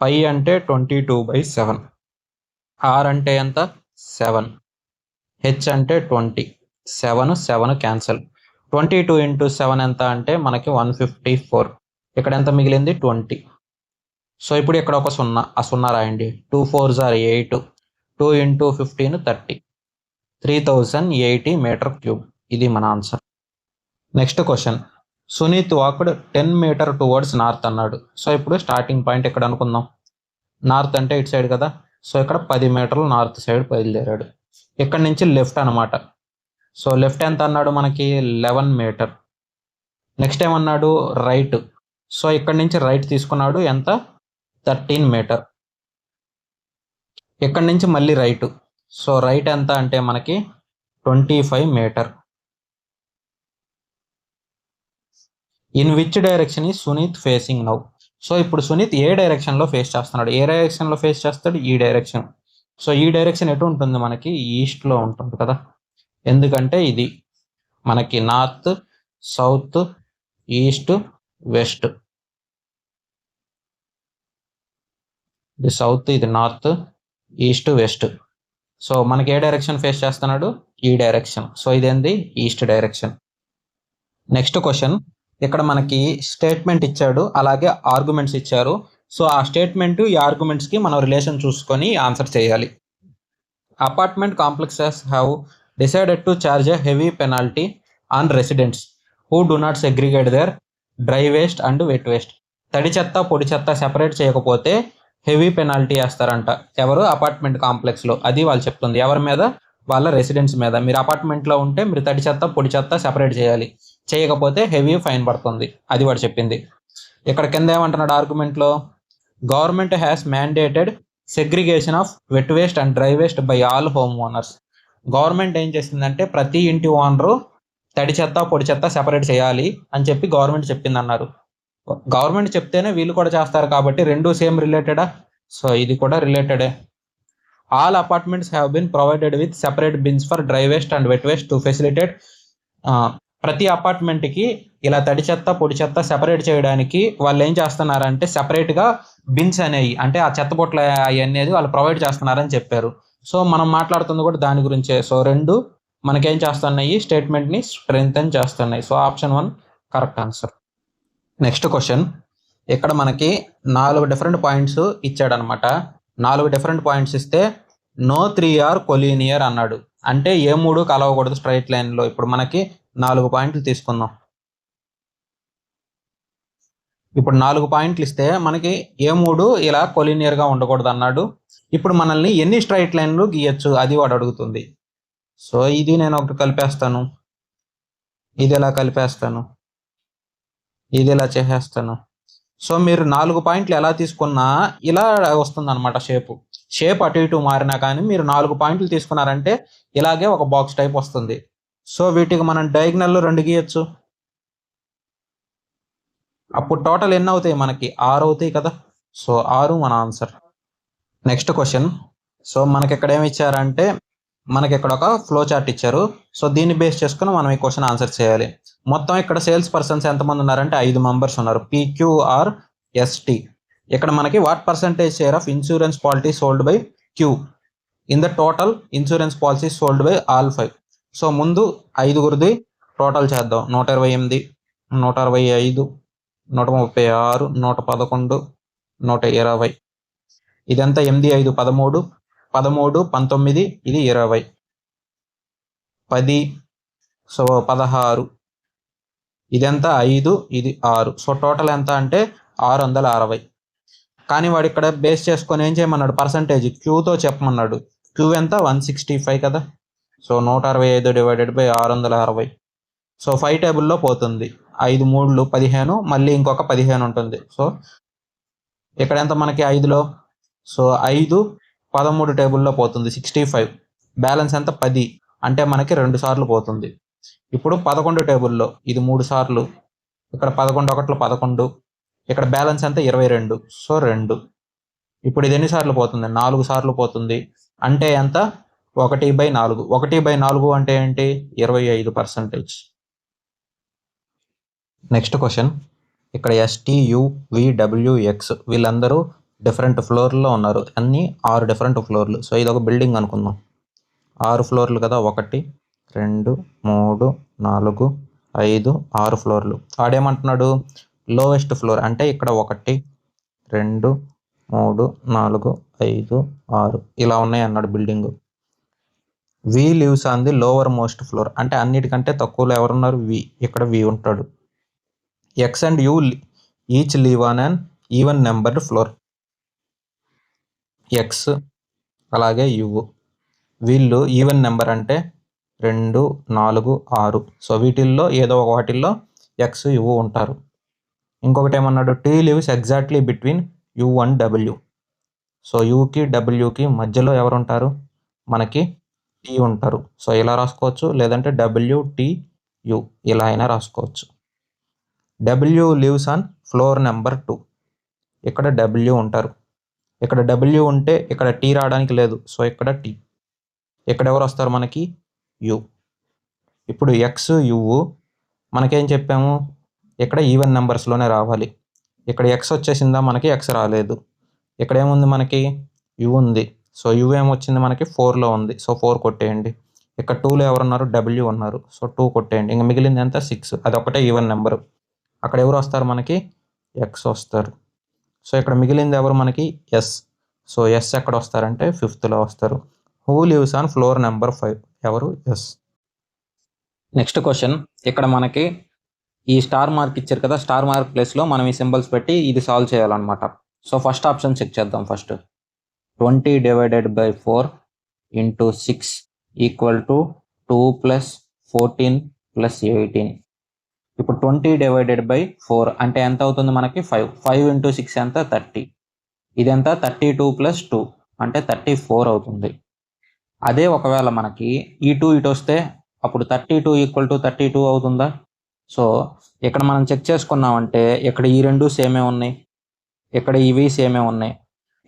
π అంటే 22/7. r అంటే ఎంత? 7. h అంటే 20. 7 క్యాన్సల్. 22 × 7 ఎంత అంటే మనకి 154. ఇక్కడ ఎంత మిగిలింది? 20. సో ఇప్పుడు ఇక్కడ ఒక 0, ఆ 0 రాయండి. 2 4s are 8. 2 × 15 30. 3080 metre cube. ఇది మన answer. Next question, Sunit walked 10 meter towards north అన్నాడు. సో ఇప్పుడు స్టార్టింగ్ పాయింట్ ఇక్కడ అనుకుందాం. నార్త్ అంటే ఇటు సైడ్ కదా. సో ఇక్కడ 10 మీటర్లు నార్త్ సైడ్ బయలుదేరాడు. ఇక్కడ నుంచి లెఫ్ట్ అనమాట. సో లెఫ్ట్ ఎంత అన్నాడు మనకి? 11 మీటర్. నెక్స్ట్ ఏమన్నాడు? రైట్. సో ఇక్కడ నుంచి రైట్ తీసుకున్నాడు. ఎంత? 13 మీటర్. ఇక్కడ నుంచి మళ్ళీ రైట్. సో రైట్ ఎంత అంటే మనకి 25 మీటర్. ఇన్ విచ్ డైరెక్షన్ ఈ సునీత్ ఫేసింగ్ నౌ? సో ఇప్పుడు సునీత్ ఏ డైరెక్షన్లో ఫేస్ చేస్తున్నాడు? ఏ డైరెక్షన్లో ఫేస్ చేస్తాడు? ఈ డైరెక్షన్. సో ఈ డైరెక్షన్ ఎటు ఉంటుంది మనకి? ఈస్ట్లో ఉంటుంది కదా, ఎందుకంటే ఇది మనకి నార్త్, సౌత్, ఈస్ట్, వెస్ట్. ఇది సౌత్, ఇది నార్త్, ఈస్ట్, వెస్ట్. సో మనకి ఏ డైరెక్షన్ ఫేస్ చేస్తున్నాడు? ఈ డైరెక్షన్. సో ఇదేంది? East direction. నెక్స్ట్ క్వశ్చన్, ఇక్కడ మనకి స్టేట్మెంట్ ఇచ్చాడు, అలాగే ఆర్గ్యుమెంట్స్ ఇచ్చారు. సో ఆ స్టేట్మెంట్, ఈ ఆర్గ్యుమెంట్స్కి మనం రిలేషన్ చూసుకొని ఆన్సర్ చేయాలి. Apartment complexes have decided to charge a heavy penalty on residents who do not segregate their dry waste and wet waste. తడి చెత్త పొడి చెత్త సెపరేట్ చేయకపోతే హెవీ పెనాల్టీ వేస్తారంట. ఎవరు? అపార్ట్మెంట్ కాంప్లెక్స్లో. అది వాళ్ళు చెప్తుంది. ఎవరి మీద? వాళ్ళ రెసిడెంట్స్ మీద. మీరు అపార్ట్మెంట్లో ఉంటే మీరు తడి చెత్త పొడి చెత్త సెపరేట్ చేయాలి, చేయకపోతే హెవీ ఫైన్ పడుతుంది. అది వాడు చెప్పింది. ఇక్కడ కింద ఏమంటున్నాడు ఆర్గ్యుమెంట్లో? Government has mandated segregation of wet waste and dry waste by all home owners. Government ఏం చేసిందంటే ప్రతి ఇంటి ఓనరు తడి చెత్త పొడి చెత్త సెపరేట్ చేయాలి అని చెప్పి గవర్నమెంట్ చెప్పింది అన్నారు. గవర్నమెంట్ చెప్తేనే వీళ్ళు కూడా చేస్తారు కాబట్టి రెండు సేమ్ రిలేటెడా? సో ఇది కూడా రిలేటెడే. All apartments have been provided with separate bins for dry waste and wet waste to facilitate. ప్రతి అపార్ట్మెంట్కి ఇలా తడి చెత్త పొడి చెత్త సెపరేట్ చేయడానికి వాళ్ళు ఏం చేస్తున్నారంటే సెపరేట్గా బిన్స్ అనేవి, అంటే ఆ చెత్త పొట్ల అనేది వాళ్ళు ప్రొవైడ్ చేస్తున్నారని చెప్పారు. సో మనం మాట్లాడుతుంది కూడా దాని గురించే. సో రెండు మనకేం చేస్తున్నాయి? స్టేట్మెంట్ని స్ట్రెంగ్తెన్ చేస్తున్నాయి. So option 1 correct answer. Next question. ఇక్కడ మనకి 4 డిఫరెంట్ పాయింట్స్ ఇచ్చాడనమాట. 4 డిఫరెంట్ పాయింట్స్ ఇస్తే నో 3 ఆర్ కొలీనియర్ అన్నాడు. అంటే ఏ 3 కలవకూడదు స్ట్రైట్ లైన్లో. ఇప్పుడు మనకి 4 పాయింట్లు తీసుకుందాం. ఇప్పుడు 4 పాయింట్లు ఇస్తే మనకి ఏ 3 ఇలా కొలీనియర్గా ఉండకూడదు అన్నాడు. ఇప్పుడు మనల్ని ఎన్ని స్ట్రైట్ లైన్లు గీయచ్చు అది వాడు అడుగుతుంది. సో ఇది నేను ఒకటి కలిపేస్తాను, ఇది ఇలా కలిపేస్తాను, ఇది ఇలా చేసేస్తాను. సో మీరు 4 పాయింట్లు ఎలా తీసుకున్నా ఇలా వస్తుంది అనమాట. షేప్ అటు ఇటు మారినా కానీ మీరు 4 పాయింట్లు తీసుకున్నారంటే ఇలాగే ఒక బాక్స్ టైప్ వస్తుంది. సో వీటికి మనం డయాగ్నల్లో 2 గీయచ్చు. అప్పుడు టోటల్ ఎన్ని అవుతాయి? మనకి 6 అవుతాయి కదా. సో 6 మన ఆన్సర్. Next question. సో మనకి ఇక్కడ ఏమి ఇచ్చారంటే మనకి ఇక్కడ ఒక ఫ్లో చార్ట్ ఇచ్చారు. సో దీన్ని బేస్ చేసుకుని మనం ఈ క్వశ్చన్ ఆన్సర్ చేయాలి. మొత్తం ఇక్కడ సేల్స్ పర్సన్స్ ఎంతమంది ఉన్నారంటే 5 మెంబర్స్ ఉన్నారు. PQRST. ఇక్కడ మనకి what percentage share of insurance policy sold by Q in the total insurance policy sold by all 5. So ముందు 5గురిది టోటల్ చేద్దాం. 128, 165, 136, 111, 120. ఇదంతా 8, 5, 13, 13, 19, ఇది 20, 10, సో 16, ఇదంతా 5, ఇది 6. సో టోటల్ ఎంత అంటే 660. కానీ వాడు ఇక్కడ బేస్ చేసుకొని ఏం చేయమన్నాడు? పర్సంటేజ్ క్యూతో చెప్పమన్నాడు. క్యూ ఎంత? 165 కదా. So 165 divided by 660. సో 5 టేబుల్లో పోతుంది. 5 3 15, మళ్ళీ ఇంకొక 15 ఉంటుంది. సో ఇక్కడ ఎంత మనకి 5లో? సో 5 13 టేబుల్లో పోతుంది, 65. బ్యాలెన్స్ ఎంత? 10, అంటే మనకి 2 సార్లు పోతుంది. ఇప్పుడు 11 టేబుల్లో ఇది 3 సార్లు, ఇక్కడ 11 1 11, ఇక్కడ బ్యాలెన్స్ ఎంత? 22. సో 2. ఇప్పుడు ఇది ఎన్నిసార్లు పోతుంది? 4 సార్లు పోతుంది. అంటే ఎంత? 1/4. 1/4 అంటే ఏంటి? 25%. Next question. ఇక్కడ STUVWX వీళ్ళందరూ డిఫరెంట్ ఫ్లోర్లో ఉన్నారు. అన్నీ 6 డిఫరెంట్ ఫ్లోర్లు. సో ఇది ఒక బిల్డింగ్ అనుకుందాం. 6 ఫ్లోర్లు కదా. 1 2 3 4 5 6 ఫ్లోర్లు. ఆడేమంటున్నాడు? లోవెస్ట్ ఫ్లోర్ అంటే ఇక్కడ 1 2 3 4 5 6 ఇలా ఉన్నాయి అన్నాడు building. V lives on the lowermost floor అంటే అన్నిటికంటే తక్కువలో ఎవరున్నారు? వి. ఇక్కడ వి ఉంటాడు. X and U each live on an even numbered floor. X అలాగే U. వీళ్ళు ఈవెన్ నెంబర్ అంటే 2 4 6. సో వీటిల్లో ఏదో ఒక వాటిల్లో X U ఉంటారు. ఇంకొకటి ఏమన్నాడు? T lives exactly between U and W. So యూకి డబ్ల్యూకి మధ్యలో ఎవరు ఉంటారు? మనకి టీ ఉంటారు. సో ఇలా రాసుకోవచ్చు, లేదంటే WTU ఇలా అయినా రాసుకోవచ్చు. W lives on floor number 2. ఇక్కడ W ఉంటారు. ఇక్కడ W ఉంటే ఇక్కడ T రావడానికి లేదు. సో ఇక్కడ T. ఇక్కడ ఎవరు వస్తారు? మనకి U. ఇప్పుడు X U మనకేం చెప్పాము? ఇక్కడ ఈవెన్ నెంబర్స్లోనే రావాలి. ఇక్కడ X వచ్చేసిందా? మనకి X రాలేదు. ఇక్కడ ఏముంది? మనకి U ఉంది. సో U ఏమొచ్చింది? మనకి 4లో ఉంది. సో 4 కొట్టేయండి. ఇక్కడ 2లో ఎవరున్నారు? W ఉన్నారు. సో 2 కొట్టేయండి. ఇంకా మిగిలింది ఎంత? 6. అదొకటే ఈవెన్ నెంబరు. అక్కడ ఎవరు వస్తారు? మనకి X వస్తారు. సో ఇక్కడ మిగిలింది ఎవరు? మనకి S. సో S ఎక్కడ వస్తారంటే 5థ్లో వస్తారు. Who lives on floor number 5? ఎవరు? S. Next question. ఇక్కడ మనకి ఈ స్టార్ మార్క్ ఇచ్చారు కదా, స్టార్ మార్క్ ప్లేస్లో మనం ఈ సింబల్స్ పెట్టి ఇది సాల్వ్ చేయాలన్నమాట. సో ఫస్ట్ ఆప్షన్ చెక్ చేద్దాం. First 20 divided by 4 into 6 equal to 2 plus 14 plus 18. ఇప్పుడు 20 డివైడెడ్ బై 4 అంటే ఎంత అవుతుంది మనకి? 5. 5 ఇంటూ 6 ఎంత? 30. ఇదెంత? 32 ప్లస్ 2 అంటే 34 అవుతుంది. అదే ఒకవేళ మనకి ఈ 2 ఇటు వస్తే అప్పుడు 32 ఈక్వల్ టు 32 అవుతుందా? సో ఇక్కడ మనం చెక్ చేసుకున్నామంటే ఇక్కడ ఈ రెండు సేమే ఉన్నాయి, ఇక్కడ ఇవి సేమే ఉన్నాయి.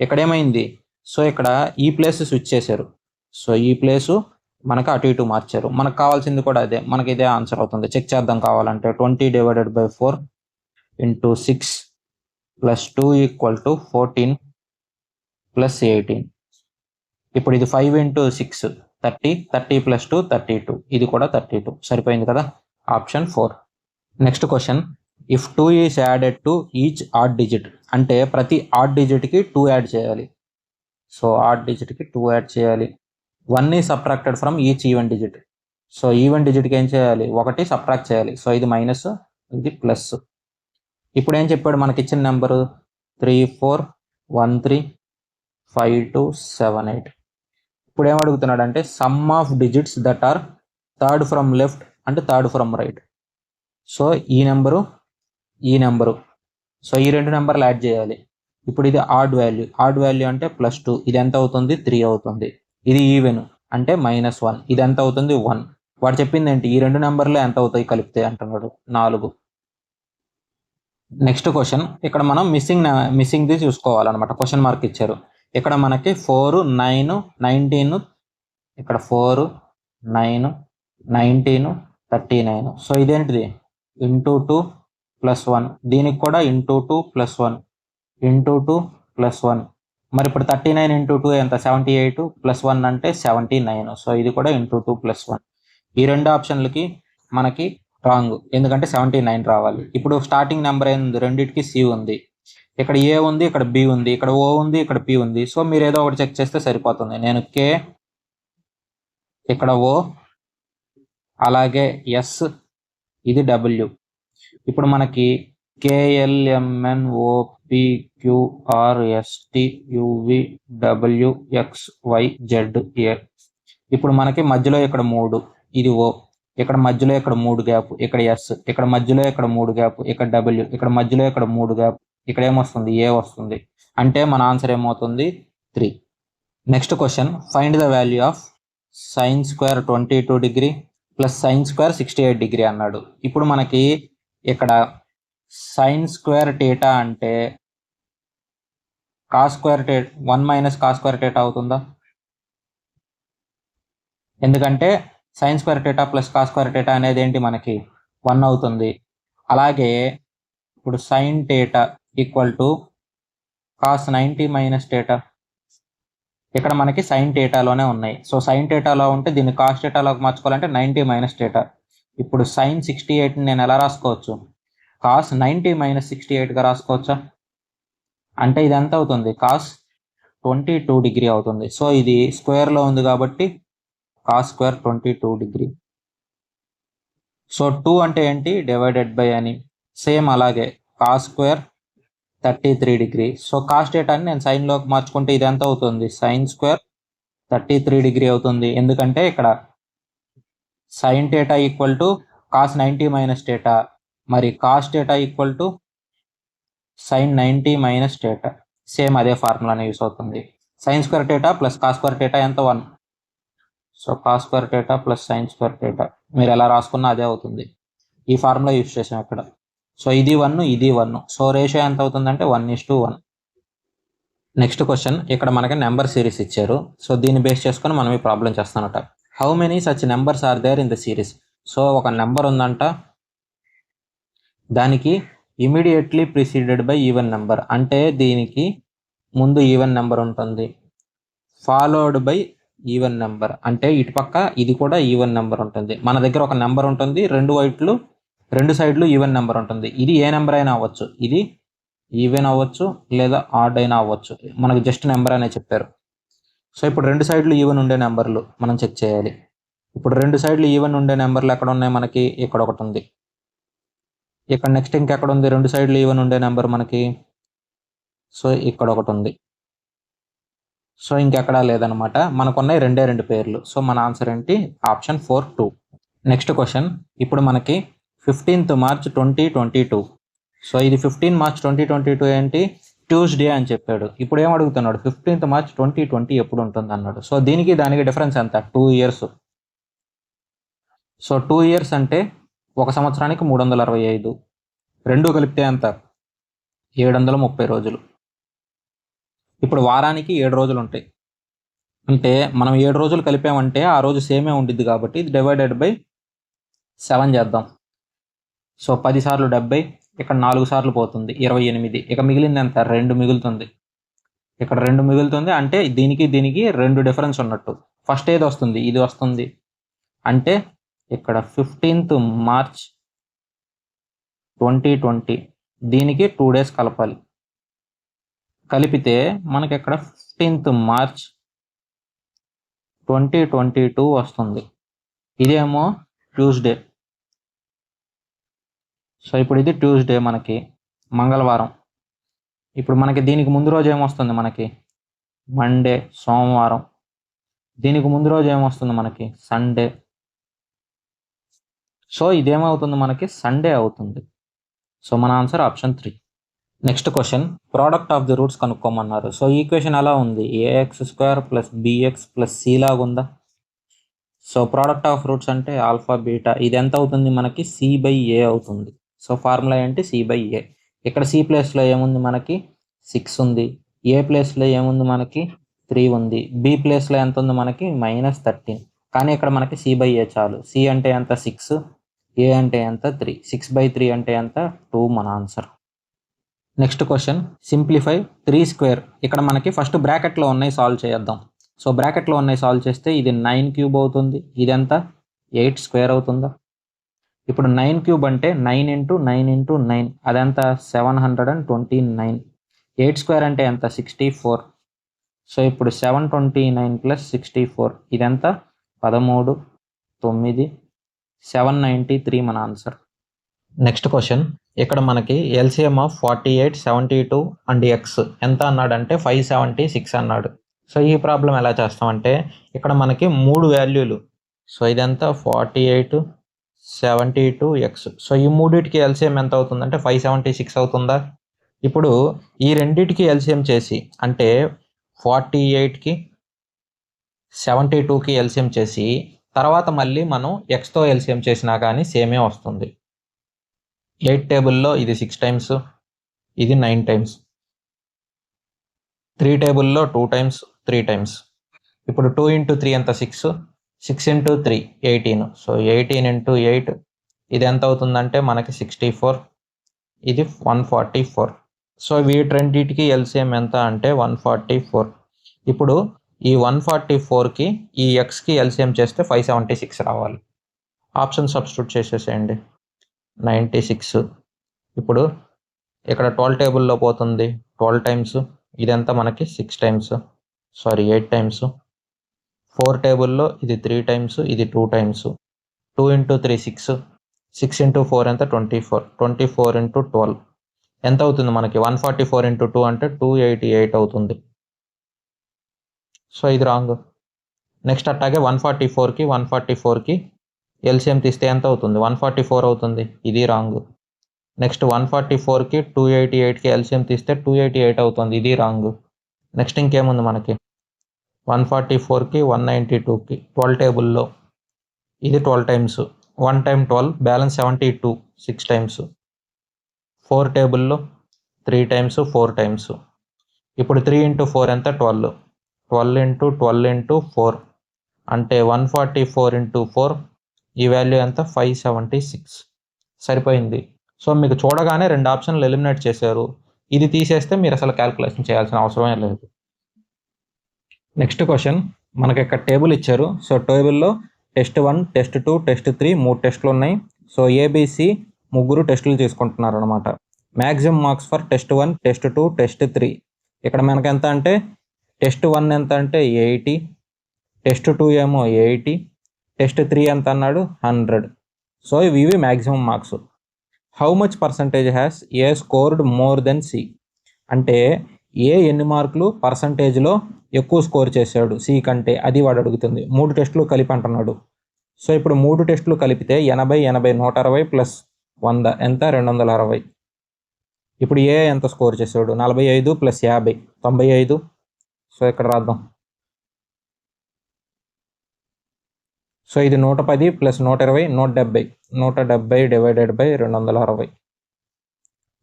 ఇక్కడ ఏమైంది? సో ఇక్కడ ఈ ప్లేస్ స్విచ్ చేశారు. సో ఈ ప్లేసు మనకు అటు ఇటు మార్చారు. మనకు కావాల్సింది కూడా అదే, మనకి ఇదే ఆన్సర్ అవుతుంది. చెక్ చేద్దాం కావాలంటే. 20 divided by 4 into 6 plus 2 equal to 14 plus 18. ఇప్పుడు ఇది 5 ఇంటూ 6 30, 30 ప్లస్ 2 32. ఇది కూడా 32. సరిపోయింది కదా, option 4. Next question, if 2 is added to each odd digit అంటే ప్రతి ఆడ్ డిజిట్కి 2 యాడ్ చేయాలి. సో ఆడ్ డిజిట్కి 2 యాడ్ చేయాలి. 1 is subtracted from each even digit. So even డిజిట్కి ఏం చేయాలి? 1 సబ్ట్రాక్ట్ చేయాలి. సో ఇది మైనస్, ఇది ప్లస్. ఇప్పుడు ఏం చెప్పాడు? మనకి ఇచ్చిన నెంబరు 3 4 1 3 5 2 7 8. ఇప్పుడు ఏం అడుగుతున్నాడు అంటే some of digits that or third from left and third from right. So ఈ నెంబరు, ఈ నెంబరు, సో ఈ రెండు నెంబర్లు యాడ్ చేయాలి. ఇప్పుడు ఇది ఆడ్ వాల్యూ, ఆడ్ వాల్యూ అంటే +2. ఇది ఎంత అవుతుంది? 3 అవుతుంది. ఇది ఈవెన్ అంటే -1. ఇది ఎంత అవుతుంది? 1. వాడు చెప్పింది ఏంటి? ఈ రెండు నెంబర్లు ఎంత అవుతాయి కలిపితే అంటున్నాడు. 4. నెక్స్ట్ క్వశ్చన్, ఇక్కడ మనం మిస్సింగ్ది చూసుకోవాలన్నమాట. క్వశ్చన్ మార్క్ ఇచ్చారు. ఇక్కడ మనకి 4 9 19, ఇక్కడ 4 9 19 39. సో ఇదేంటిది? Into 2 plus 1. దీనికి కూడా ఇంటూ 2 ప్లస్ 1 ఇంటూ 2 ప్లస్ 1. మరి ఇప్పుడు 39 ఇంటూ 2 ఎంత? 78 ప్లస్ 1 అంటే 79. సో ఇది కూడా ఇంటూ 2 ప్లస్ 1. ఈ రెండు ఆప్షన్లకి మనకి రాంగ్, ఎందుకంటే 79 రావాలి. ఇప్పుడు స్టార్టింగ్ నెంబర్ ఏంది? రెండింటికి సి ఉంది. ఇక్కడ ఏ ఉంది, ఇక్కడ బి ఉంది, ఇక్కడ ఓ ఉంది, ఇక్కడ పి ఉంది. సో మీరు ఏదో ఒకటి చెక్ చేస్తే సరిపోతుంది. నేను కే, ఇక్కడ ఓ, అలాగే ఎస్, ఇది డబ్ల్యూ. ఇప్పుడు మనకి KLMNOPQRSTUVWXYZA. ఇప్పుడు మనకి మధ్యలో ఇక్కడ 3, ఇది ఓ, ఇక్కడ మధ్యలో ఇక్కడ 3 గ్యాప్, ఇక్కడ ఎస్, ఇక్కడ మధ్యలో ఇక్కడ 3 గ్యాప్, ఇక్కడ డబ్ల్యూ, ఇక్కడ మధ్యలో ఇక్కడ 3 గ్యాప్, ఇక్కడ ఏమొస్తుంది? ఏ వస్తుంది. అంటే మన ఆన్సర్ ఏమవుతుంది? 3. Next question, find the value of sin square 22 degree plus sin square 68 degree అన్నాడు. ఇప్పుడు మనకి ఇక్కడ sin స్క్వేర్ టీటా అంటే cos square 1 minus cos square theta అవుతుందా? ఎందుకంటే sin square theta plus cos square theta అనేది ఏంటి? మనకి 1 అవుతుంది. అలాగే ఇప్పుడు sin theta equal to cos 90 minus theta. ఇక్కడ మనకి sin టీటాలోనే ఉన్నాయి. సో sin టీటాలో ఉంటే దీన్ని cos టీటాలోకి మార్చుకోవాలంటే 90 మైనస్ టీటా. ఇప్పుడు sin 68 నేను ఎలా రాసుకోవచ్చు? cos 90 మైనస్ 68గా రాసుకోవచ్చా? అంటే ఇది ఎంత అవుతుంది? cos 22 డిగ్రీ అవుతుంది. సో ఇది స్క్వేర్లో ఉంది కాబట్టి cos స్క్వేర్ 22 డిగ్రీ. సో 2 అంటే ఏంటి? డివైడెడ్ బై అని. సేమ్ అలాగే cos square 33 degree. So cos టీటాని నేను సైన్లోకి మార్చుకుంటే ఇది ఎంత అవుతుంది? sin స్క్వేర్ 33 డిగ్రీ అవుతుంది. ఎందుకంటే ఇక్కడ sin theta equal to cos 90 minus theta, మరి cos theta equal to sin 90 minus theta. Same అదే ఫార్ములానే యూస్ అవుతుంది. sin square theta plus cos square theta ఎంత? 1. So cos square theta plus sin square theta మీరు ఎలా రాసుకున్నా అదే అవుతుంది. ఈ ఫార్ములా యూస్ చేసాం ఇక్కడ. సో ఇది 1, ఇది 1. సో రేషియో ఎంత అవుతుందంటే 1:1. నెక్స్ట్ క్వశ్చన్, ఇక్కడ మనకి నెంబర్ సిరీస్ ఇచ్చారు. సో దీన్ని బేస్ చేసుకొని మనం ఈ ప్రాబ్లం చేస్తానట. How many such numbers are there in the series. So ఒక నెంబర్ ఉందంట, దానికి immediately preceded by even number అంటే దీనికి ముందు ఈవెన్ నెంబర్ ఉంటుంది, ఫాలోడ్ బై ఈవెన్ నెంబర్ అంటే ఇటుపక్క ఇది కూడా ఈవెన్ నెంబర్ ఉంటుంది. మన దగ్గర ఒక నెంబర్ ఉంటుంది, రెండు సైడ్లు ఈవెన్ నెంబర్ ఉంటుంది. ఇది ఏ నెంబర్ అయినా అవ్వచ్చు, ఇది ఈవెన్ అవ్వచ్చు లేదా ఆడ్ అయినా అవ్వచ్చు. మనకు జస్ట్ నెంబర్ అనే చెప్పారు. సో ఇప్పుడు రెండు సైడ్లు ఈవెన్ ఉండే నెంబర్లు మనం చెక్ చేయాలి. ఇప్పుడు రెండు సైడ్లు ఈవెన్ ఉండే నెంబర్లు ఎక్కడ ఉన్నాయి? మనకి ఇక్కడ ఒకటి ఉంది. ఇక్కడ నెక్స్ట్ ఇంకెక్కడ ఉంది, 2 సైడ్లు ఈవెన్ ఉండే నెంబర్ మనకి. సో ఇక్కడ ఒకటి ఉంది. సో ఇంకెక్కడా లేదనమాట, మనకున్నాయి 2 పేర్లు. సో మన ఆన్సర్ ఏంటి, ఆప్షన్ 4 2. నెక్స్ట్ క్వశ్చన్, ఇప్పుడు మనకి 15th March 2022. సో ఇది 15 March 2022 ఏంటి, ట్యూస్డే అని చెప్పాడు. ఇప్పుడు ఏం అడుగుతున్నాడు, 15th March 2020 ఎప్పుడు ఉంటుంది అన్నాడు. సో దీనికి దానికి డిఫరెన్స్ ఎంత, 2 years. సో 2 years అంటే 1 సంవత్సరానికి 365, రెండు కలిపితే ఎంత, 730 రోజులు. ఇప్పుడు వారానికి 7 రోజులు ఉంటాయి, అంటే మనం 7 రోజులు కలిపామంటే ఆ రోజు సేమే ఉండిద్ది కాబట్టి ఇది డివైడెడ్ బై 7 చేద్దాం. సో 10 సార్లు 70, ఇక్కడ 4 సార్లు పోతుంది 28, ఇక మిగిలింది ఎంత, 2 మిగులుతుంది. ఇక్కడ 2 మిగులుతుంది అంటే దీనికి 2 డిఫరెన్స్ ఉన్నట్టు. ఫస్ట్ ఏది వస్తుంది, ఇది వస్తుంది. అంటే ఇక్కడ 15th March 2020 దీనికి 2 days కలపాలి. కలిపితే మనకి ఇక్కడ 15th March 2022 వస్తుంది. ఇదేమో ట్యూస్డే. సో ఇప్పుడు ఇది ట్యూస్డే, మనకి మంగళవారం. ఇప్పుడు మనకి దీనికి ముందు రోజు ఏమొస్తుంది, మనకి మండే సోమవారం. దీనికి ముందు రోజు ఏమొస్తుంది, మనకి సండే. సో ఇదేమవుతుంది, మనకి సండే అవుతుంది. సో మన answer option 3. Next question, product of the roots కనుక్కోమన్నారు. సో ఈక్వేషన్ ఎలా ఉంది, ax² + bx + c లాగా ఉందా. సో ప్రోడక్ట్ ఆఫ్ రూట్స్ అంటే ఆల్ఫా బీటా, ఇది ఎంత అవుతుంది మనకి, c/a అవుతుంది. సో ఫార్ములా ఏంటి, c/a. ఇక్కడ c ప్లేస్లో ఏముంది, మనకి 6 ఉంది. ఏ ప్లేస్లో ఏముంది, మనకి 3 ఉంది. బి ప్లేస్లో ఎంత ఉంది, మనకి -13. కానీ ఇక్కడ మనకి c/a చాలు. c అంటే ఎంత, 6. ఏ అంటే ఎంత, 3. 6/3 అంటే ఎంత, 2. మన ఆన్సర్. Next question, simplify 3². ఇక్కడ మనకి ఫస్ట్ బ్రాకెట్లో ఉన్నాయి సాల్వ్ చేద్దాం. సో బ్రాకెట్లో ఉన్నాయి సాల్వ్ చేస్తే ఇది 9³ అవుతుంది. ఇదెంత, 8² అవుతుందా. ఇప్పుడు 9³ అంటే 9 × 9 × 9, అదంతా 729. 8² అంటే ఎంత, 64. సో ఇప్పుడు 729 + 64 ఇదెంత, 13 9 793 మన ఆన్సర్. నెక్స్ట్ క్వశ్చన్, ఇక్కడ మనకి ఎల్సిఎం ఆఫ్ 48 72 అండ్ ఎక్స్ ఎంత అన్నాడంటే 576 అన్నాడు. సో ఈ ప్రాబ్లం ఎలా చేస్తామంటే, ఇక్కడ మనకి 3 వాల్యూలు. సో ఇదంతా 48 72 ఎక్స్. సో ఈ మూడింటికి ఎల్సిఎం ఎంత అవుతుందంటే 576 అవుతుందా. ఇప్పుడు ఈ రెండింటికి ఎల్సిఎం చేసి, అంటే 48కి 72కి ఎల్సిఎం చేసి తర్వాత మళ్ళీ మనం ఎక్స్తో ఎల్సిఎం చేసినా కానీ సేమే వస్తుంది. 8 టేబుల్లో ఇది 6 టైమ్స్, ఇది 9 టైమ్స్. 3 టేబుల్లో 2 టైమ్స్ 3 టైమ్స్. ఇప్పుడు 2 × 3 ఎంత, 6. 6 × 3 18. సో 18 × 8 ఇది ఎంత అవుతుందంటే మనకి 64. ఇది 144. సో వీటన్నిటికి ఎల్సిఎం ఎంత అంటే 144. ఇప్పుడు ఈ 144కి ఈ ఎక్స్కి ఎల్సిఎం చేస్తే 576 రావాలి. ఆప్షన్ సబ్స్టిట్యూట్ చేసేసేయండి. 96. ఇప్పుడు ఇక్కడ 12 టేబుల్లో పోతుంది 12 టైమ్స్, ఇదంతా మనకి 6 టైమ్స్, 8 టైమ్స్. 4 టేబుల్లో ఇది 3 టైమ్స్, ఇది 2 టైమ్స్. 2 × 3 6. 6 × 4 ఎంత, 24. 24 × 12 ఎంత అవుతుంది మనకి, 144 × 2 అంటే 288 అవుతుంది. సో ఇది రాంగ్. నెక్స్ట్ అట్టాగే 144కి ఎల్సిఎం తీస్తే ఎంత అవుతుంది, 144 అవుతుంది. ఇది రాంగ్. నెక్స్ట్ 144కి 288కి ఎల్సిఎం తీస్తే 288 అవుతుంది. ఇది రాంగ్. నెక్స్ట్ ఇంకేముంది మనకి, 144కి 192కి 12 టేబుల్లో ఇది 12 టైమ్స్, 1 టైమ్ 12 బ్యాలెన్స్ 72 6 టైమ్స్. 4 టేబుల్లో 3 టైమ్స్ 4 టైమ్స్. ఇప్పుడు 3 × 4 ఎంత, 12. 12 × 12 × 4 అంటే 144 × 4 ఈ వాల్యూ ఎంత, 576. సరిపోయింది. సో మీకు చూడగానే 2 ఆప్షన్లు ఎలిమినేట్ చేశారు. ఇది తీసేస్తే మీరు అసలు క్యాల్కులేషన్ చేయాల్సిన అవసరమే లేదు. నెక్స్ట్ క్వశ్చన్, మనకి ఇక్కడ టేబుల్ ఇచ్చారు. సో టేబుల్లో టెస్ట్ 1 టెస్ట్ 2 టెస్ట్ 3 3 టెస్టులు ఉన్నాయి. సో ఏబిసి ముగ్గురు టెస్టులు తీసుకుంటున్నారు అనమాట. Maximum marks for test 1 test 2 test 3. ఇక్కడ మనకి ఎంత అంటే టెస్ట్ 1 ఎంత అంటే 80, టెస్ట్ 2 ఏమో 80, టెస్ట్ 3 ఎంత అన్నాడు 100. సో ఇవి maximum marks. How much percentage has A scored more than C. అంటే ఏ ఎన్ని మార్కులు పర్సంటేజ్లో ఎక్కువ స్కోర్ చేశాడు సి కంటే, అది వాడు అడుగుతుంది. 3 టెస్టులు కలిపి అంటున్నాడు. సో ఇప్పుడు 3 టెస్టులు కలిపితే 80 80 160 ప్లస్ 100 ఎంత 260. ఇప్పుడు ఏ ఎంత స్కోర్ చేశాడు 45 ప్లస్ 50 95. సో ఇక్కడ రాద్దాం. సో ఇది 110 ప్లస్ 120 170 170 డివైడెడ్ బై 260.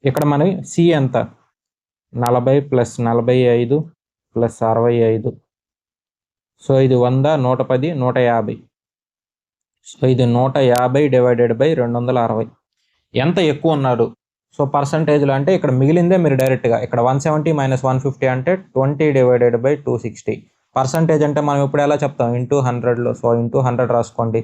ఇక్కడ మన సి ఎంత 40 ప్లస్ 45 ప్లస్ 65. సో ఇది 100 110 150. సో ఇది 150 డివైడెడ్ బై 260. ఎంత ఎక్కువ ఉన్నాడు సో పర్సంటేజ్లో అంటే ఇక్కడ మిగిలిందే మీరు డైరెక్ట్గా ఇక్కడ 170 మైనస్ 150 అంటే 20 డివైడెడ్ బై 260. పర్సంటేజ్ అంటే మనం ఇప్పుడు ఎలా చెప్తాం ఇంటూ 100లో. సో ఇంటూ 100 రాసుకోండి.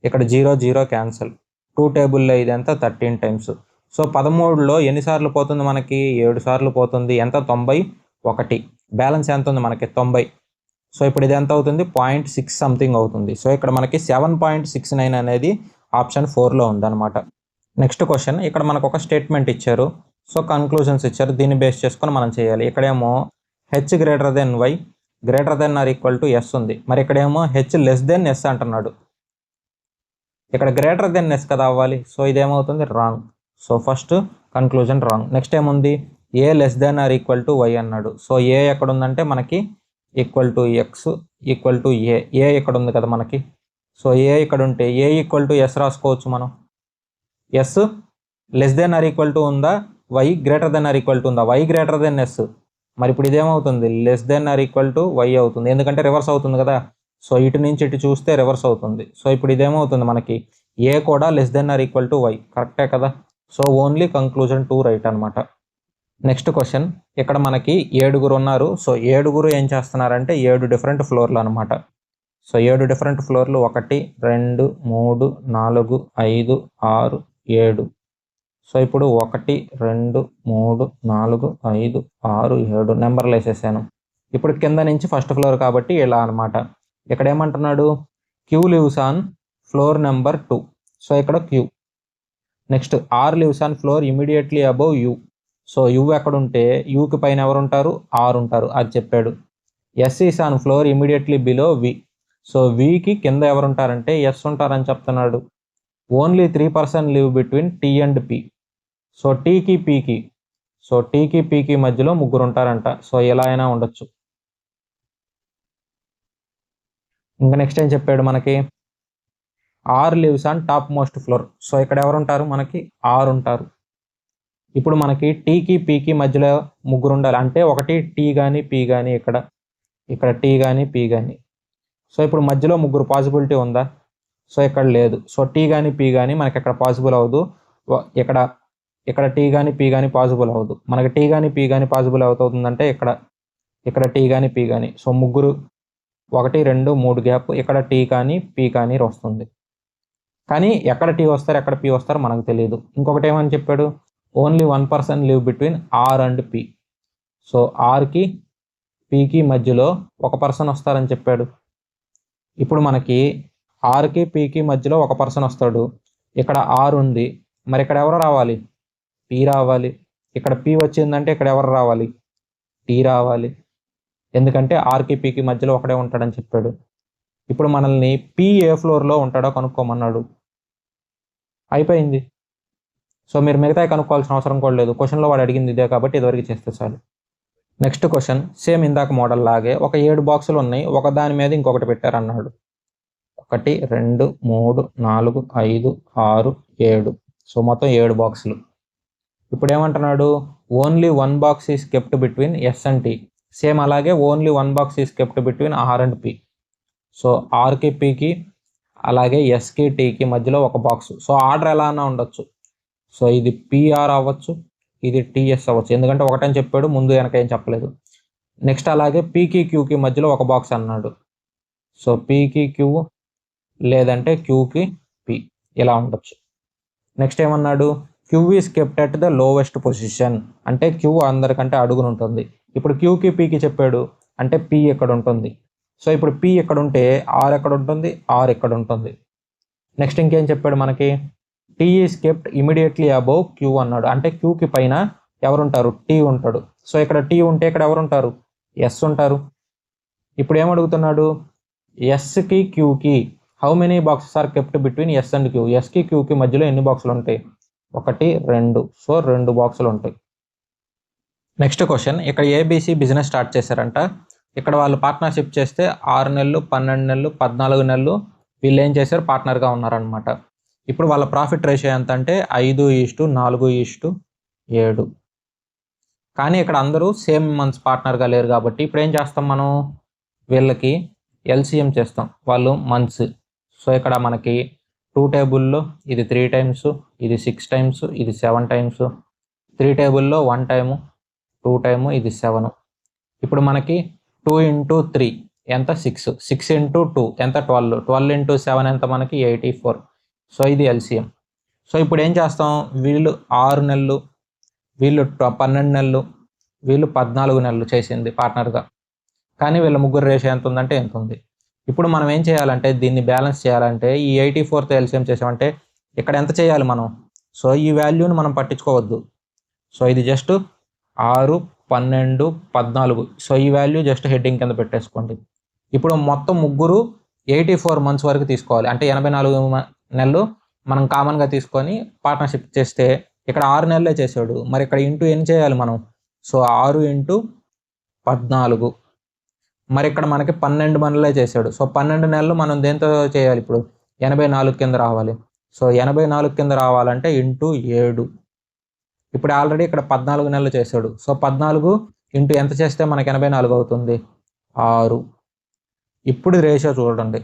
ఇక్కడ 0 0 క్యాన్సిల్. 2 టేబుల్లో ఇది ఎంత 13 టైమ్స్. సో 13లో ఎన్నిసార్లు పోతుంది మనకి 7 సార్లు పోతుంది. ఎంత 91. బ్యాలెన్స్ ఎంత ఉంది మనకి 90. సో ఇప్పుడు ఇది ఎంత అవుతుంది 0.6 సంథింగ్ అవుతుంది. సో ఇక్కడ మనకి 7.69 అనేది ఆప్షన్ 4లో ఉందన్నమాట. నెక్స్ట్ క్వశ్చన్, ఇక్కడ మనకు ఒక స్టేట్మెంట్ ఇచ్చారు. సో కన్క్లూజన్స్ ఇచ్చారు, దీన్ని బేస్ చేసుకొని మనం చేయాలి. ఇక్కడేమో H greater than Y greater than or equal to S ఉంది. మరి ఇక్కడేమో హెచ్ లెస్ దెన్ ఎస్ అంటున్నాడు. ఇక్కడ గ్రేటర్ దెన్ ఎస్ కదా అవ్వాలి. సో ఇదేమవుతుంది wrong. So first conclusion wrong. Next ఏముంది A less than or equal to Y అన్నాడు. సో ఏ ఎక్కడ ఉందంటే మనకి equal to X equal to A ఇక్కడ ఉంది కదా మనకి. సో ఏ ఇక్కడ ఉంటే ఏ ఈక్వల్ టు ఎస్ రాసుకోవచ్చు మనం. S less than or equal to ఉందా, Y greater than or equal to ఉందా. Y greater than S. మరి ఇప్పుడు ఇదేమవుతుంది less than or equal to Y అవుతుంది, ఎందుకంటే రివర్స్ అవుతుంది కదా. సో ఇటు నుంచి ఇటు చూస్తే రివర్స్ అవుతుంది. సో ఇప్పుడు ఇదేమవుతుంది మనకి ఏ కూడా less than or equal to Y. కరెక్టే కదా. సో ఓన్లీ కంక్లూజన్ 2 రైట్ అనమాట. నెక్స్ట్ క్వశ్చన్, ఇక్కడ మనకి 7 ఉన్నారు. సో 7 ఏం చేస్తున్నారంటే 7 డిఫరెంట్ ఫ్లోర్లు అనమాట. సో 7 డిఫరెంట్ ఫ్లోర్లు 1 2 3 4 5 6 7. సో ఇప్పుడు 1 2 3 4 5 6 7 నెంబర్లు వేసేసాను. ఇప్పుడు కింద నుంచి ఫస్ట్ ఫ్లోర్ కాబట్టి ఇలా అనమాట. ఇక్కడ ఏమంటున్నాడు Q lives on floor number 2. So ఇక్కడ Q. Next R lives on floor immediately above U. So U ఎక్కడ ఉంటే యూకి పైన ఎవరు ఉంటారు ఆర్ ఉంటారు, అది చెప్పాడు. S is on floor immediately below V. So వికి కింద ఎవరు ఉంటారంటే ఎస్ ఉంటారని చెప్తున్నాడు. Only 3% live between T and P. So టీకి పీకి, సో టీకి పీకి మధ్యలో 3 ఉంటారంట. సో ఎలా అయినా ఉండొచ్చు. ఇంకా నెక్స్ట్ ఏం చెప్పాడు మనకి R lives on topmost floor. So ఇక్కడ ఎవరు ఉంటారు మనకి ఆర్ ఉంటారు. ఇప్పుడు మనకి టీకి పీకి మధ్యలో 3 ఉండాలి. అంటే ఒకటి టీ కానీ పీ కానీ, ఇక్కడ టీ కానీ పీ కానీ. సో ఇప్పుడు మధ్యలో 3 పాసిబిలిటీ ఉందా. సో ఇక్కడ లేదు. సో టీ కానీ పీ కానీ మనకి ఎక్కడ పాసిబుల్ అవ్వదు. ఇక్కడ టీ కానీ పీ కానీ పాసిబుల్ అవ్వదు. మనకి టీ కానీ పీ కానీ పాసిబుల్ అవుతుందంటే ఇక్కడ టీ కానీ పీ కానీ. So 3 1 2 3 gap. ఇక్కడ టీ కానీ పీ కానీ వస్తుంది. కానీ ఎక్కడ టీ వస్తారు ఎక్కడ పీ వస్తారు మనకు తెలియదు. ఇంకొకటి ఏమని చెప్పాడు only 1% live between R and P. So ఆర్కి పీకి మధ్యలో 1% వస్తారని చెప్పాడు. ఇప్పుడు మనకి ఆర్కి పీకి మధ్యలో 1% వస్తాడు. ఇక్కడ ఆర్ ఉంది, మరి ఇక్కడ ఎవరు రావాలి పీ రావాలి. ఇక్కడ పీ వచ్చిందంటే ఇక్కడ ఎవరు రావాలి టీ రావాలి, ఎందుకంటే ఆర్కి పీకి మధ్యలో ఒకడే ఉంటాడని చెప్పాడు. ఇప్పుడు మనల్ని పీ ఏ ఫ్లోర్లో ఉంటాడో కనుక్కోమన్నాడు. అయిపోయింది. సో మీరు మిగతా కనుక్కోవాల్సిన అవసరం కూడా లేదు. క్వశ్చన్లో వాడు అడిగింది ఇదే కాబట్టి ఇదివరకు చేస్తే చాలు. నెక్స్ట్ క్వశ్చన్ సేమ్ ఇందాక మోడల్ లాగే ఒక 7 బాక్సులు ఉన్నాయి, ఒక దాని మీద ఇంకొకటి పెట్టారన్నాడు. 1 2 3 4 5 6 7. సో మొత్తం 7 బాక్సులు. ఇప్పుడు ఏమంటున్నాడు ఓన్లీ 1 box is kept between S and T. Same అలాగే only 1 box is kept between R and P. So ఆర్కి పీకి అలాగే ఎస్కి టీకి మధ్యలో ఒక బాక్స్. సో ఆర్డర్ ఎలా అన్నా ఉండొచ్చు. సో ఇది పిఆర్ అవ్వచ్చు, ఇది టీఎస్ అవ్వచ్చు, ఎందుకంటే ఒకటని చెప్పాడు ముందు వెనక ఏం చెప్పలేదు. నెక్స్ట్ అలాగే పీకి క్యూకి మధ్యలో ఒక బాక్స్ అన్నాడు. సో పీకి క్యూ లేదంటే క్యూకి పి ఇలా ఉండొచ్చు. నెక్స్ట్ ఏమన్నాడు Q is kept at the lowest position. అంటే క్యూ అందరికంటే అడుగును ఉంటుంది. ఇప్పుడు క్యూకి పీకి చెప్పాడు అంటే పి ఎక్కడ ఉంటుంది. సో ఇప్పుడు పి ఎక్కడ ఉంటే ఆర్ ఎక్కడ ఉంటుంది, ఆర్ ఎక్కడ ఉంటుంది. నెక్స్ట్ ఇంకేం చెప్పాడు మనకి T is kept immediately above Q అన్నాడు. అంటే క్యూకి పైన ఎవరుంటారు? టీ ఉంటాడు. సో ఇక్కడ టీ ఉంటే ఇక్కడ ఎవరుంటారు? ఎస్ ఉంటారు. ఇప్పుడు ఏమడుగుతున్నాడు? ఎస్కి క్యూకి how many boxes are kept between S and Q. ఎస్కి క్యూకి మధ్యలో ఎన్ని బాక్సులు ఉంటాయి? 1 2. సో 2 బాక్సులు ఉంటాయి. నెక్స్ట్ క్వశ్చన్, ఇక్కడ ఏబీసీ బిజినెస్ స్టార్ట్ చేశారంట. ఇక్కడ వాళ్ళు పార్ట్నర్షిప్ చేస్తే 6 నెలలు, 12 నెలలు, 14 నెలలు వీళ్ళు ఏం చేశారు? పార్ట్నర్గా ఉన్నారనమాట. ఇప్పుడు వాళ్ళ ప్రాఫిట్ రేషియో ఎంత అంటే 5:4:7. కానీ ఇక్కడ అందరూ సేమ్ మంత్స్ పార్ట్నర్గా లేరు కాబట్టి ఇప్పుడు ఏం చేస్తాం మనం? వీళ్ళకి ఎల్సిఎం చేస్తాం. వాళ్ళు మంత్స్. సో ఇక్కడ మనకి 2 టేబుల్లో ఇది 3 టైమ్స్, ఇది 6 టైమ్స్, ఇది 7 టైమ్స్. 3 టేబుల్లో 1 టైము, 2 టైము, ఇది 7. ఇప్పుడు మనకి 2 × 3 ఎంత? 6. 6 × 2 ఎంత? 12. 12 × 7 ఎంత? మనకి 84. సో ఇది ఎల్సిఎం. సో ఇప్పుడు ఏం చేస్తాం? వీళ్ళు 6 నెలలు, వీళ్ళు 12 నెలలు, వీళ్ళు 14 నెలలు చేసింది పార్ట్నర్గా. కానీ వీళ్ళ ముగ్గురు రేషియో ఎంత ఉందంటే ఎంత ఉంది. ఇప్పుడు మనం ఏం చేయాలంటే దీన్ని బ్యాలెన్స్ చేయాలంటే ఈ 84తో ఎల్సిఎం చేసామంటే ఇక్కడ ఎంత చేయాలి మనం? సో ఈ వాల్యూని మనం పట్టించుకోవద్దు. సో ఇది జస్ట్ 6, 12, 14. సో ఈ వాల్యూ జస్ట్ హెడ్డింగ్ కింద పెట్టేసుకోండి. ఇప్పుడు మొత్తం ముగ్గురు 84 మంత్స్ వరకు తీసుకోవాలి. అంటే 84 నెలలు మనం కామన్గా తీసుకొని పార్ట్నర్షిప్ చేస్తే ఇక్కడ 6 నెలలే చేసాడు. మరి ఇక్కడ ఇంటూ ఎన్ని చేయాలి మనం? సో 6 × 14. మరి ఇక్కడ మనకి 12 నెలలే చేశాడు. సో 12 నెలలు మనం దేంతో చేయాలి? ఇప్పుడు 84 కింద రావాలి. సో 84 కింద రావాలంటే ఇంటూ 7. ఇప్పుడు ఆల్రెడీ ఇక్కడ 14 నెలలు చేశాడు. సో 14 ఇంటూ ఎంత చేస్తే మనకి 84 అవుతుంది? 6. ఇప్పుడు రేషియో చూడండి.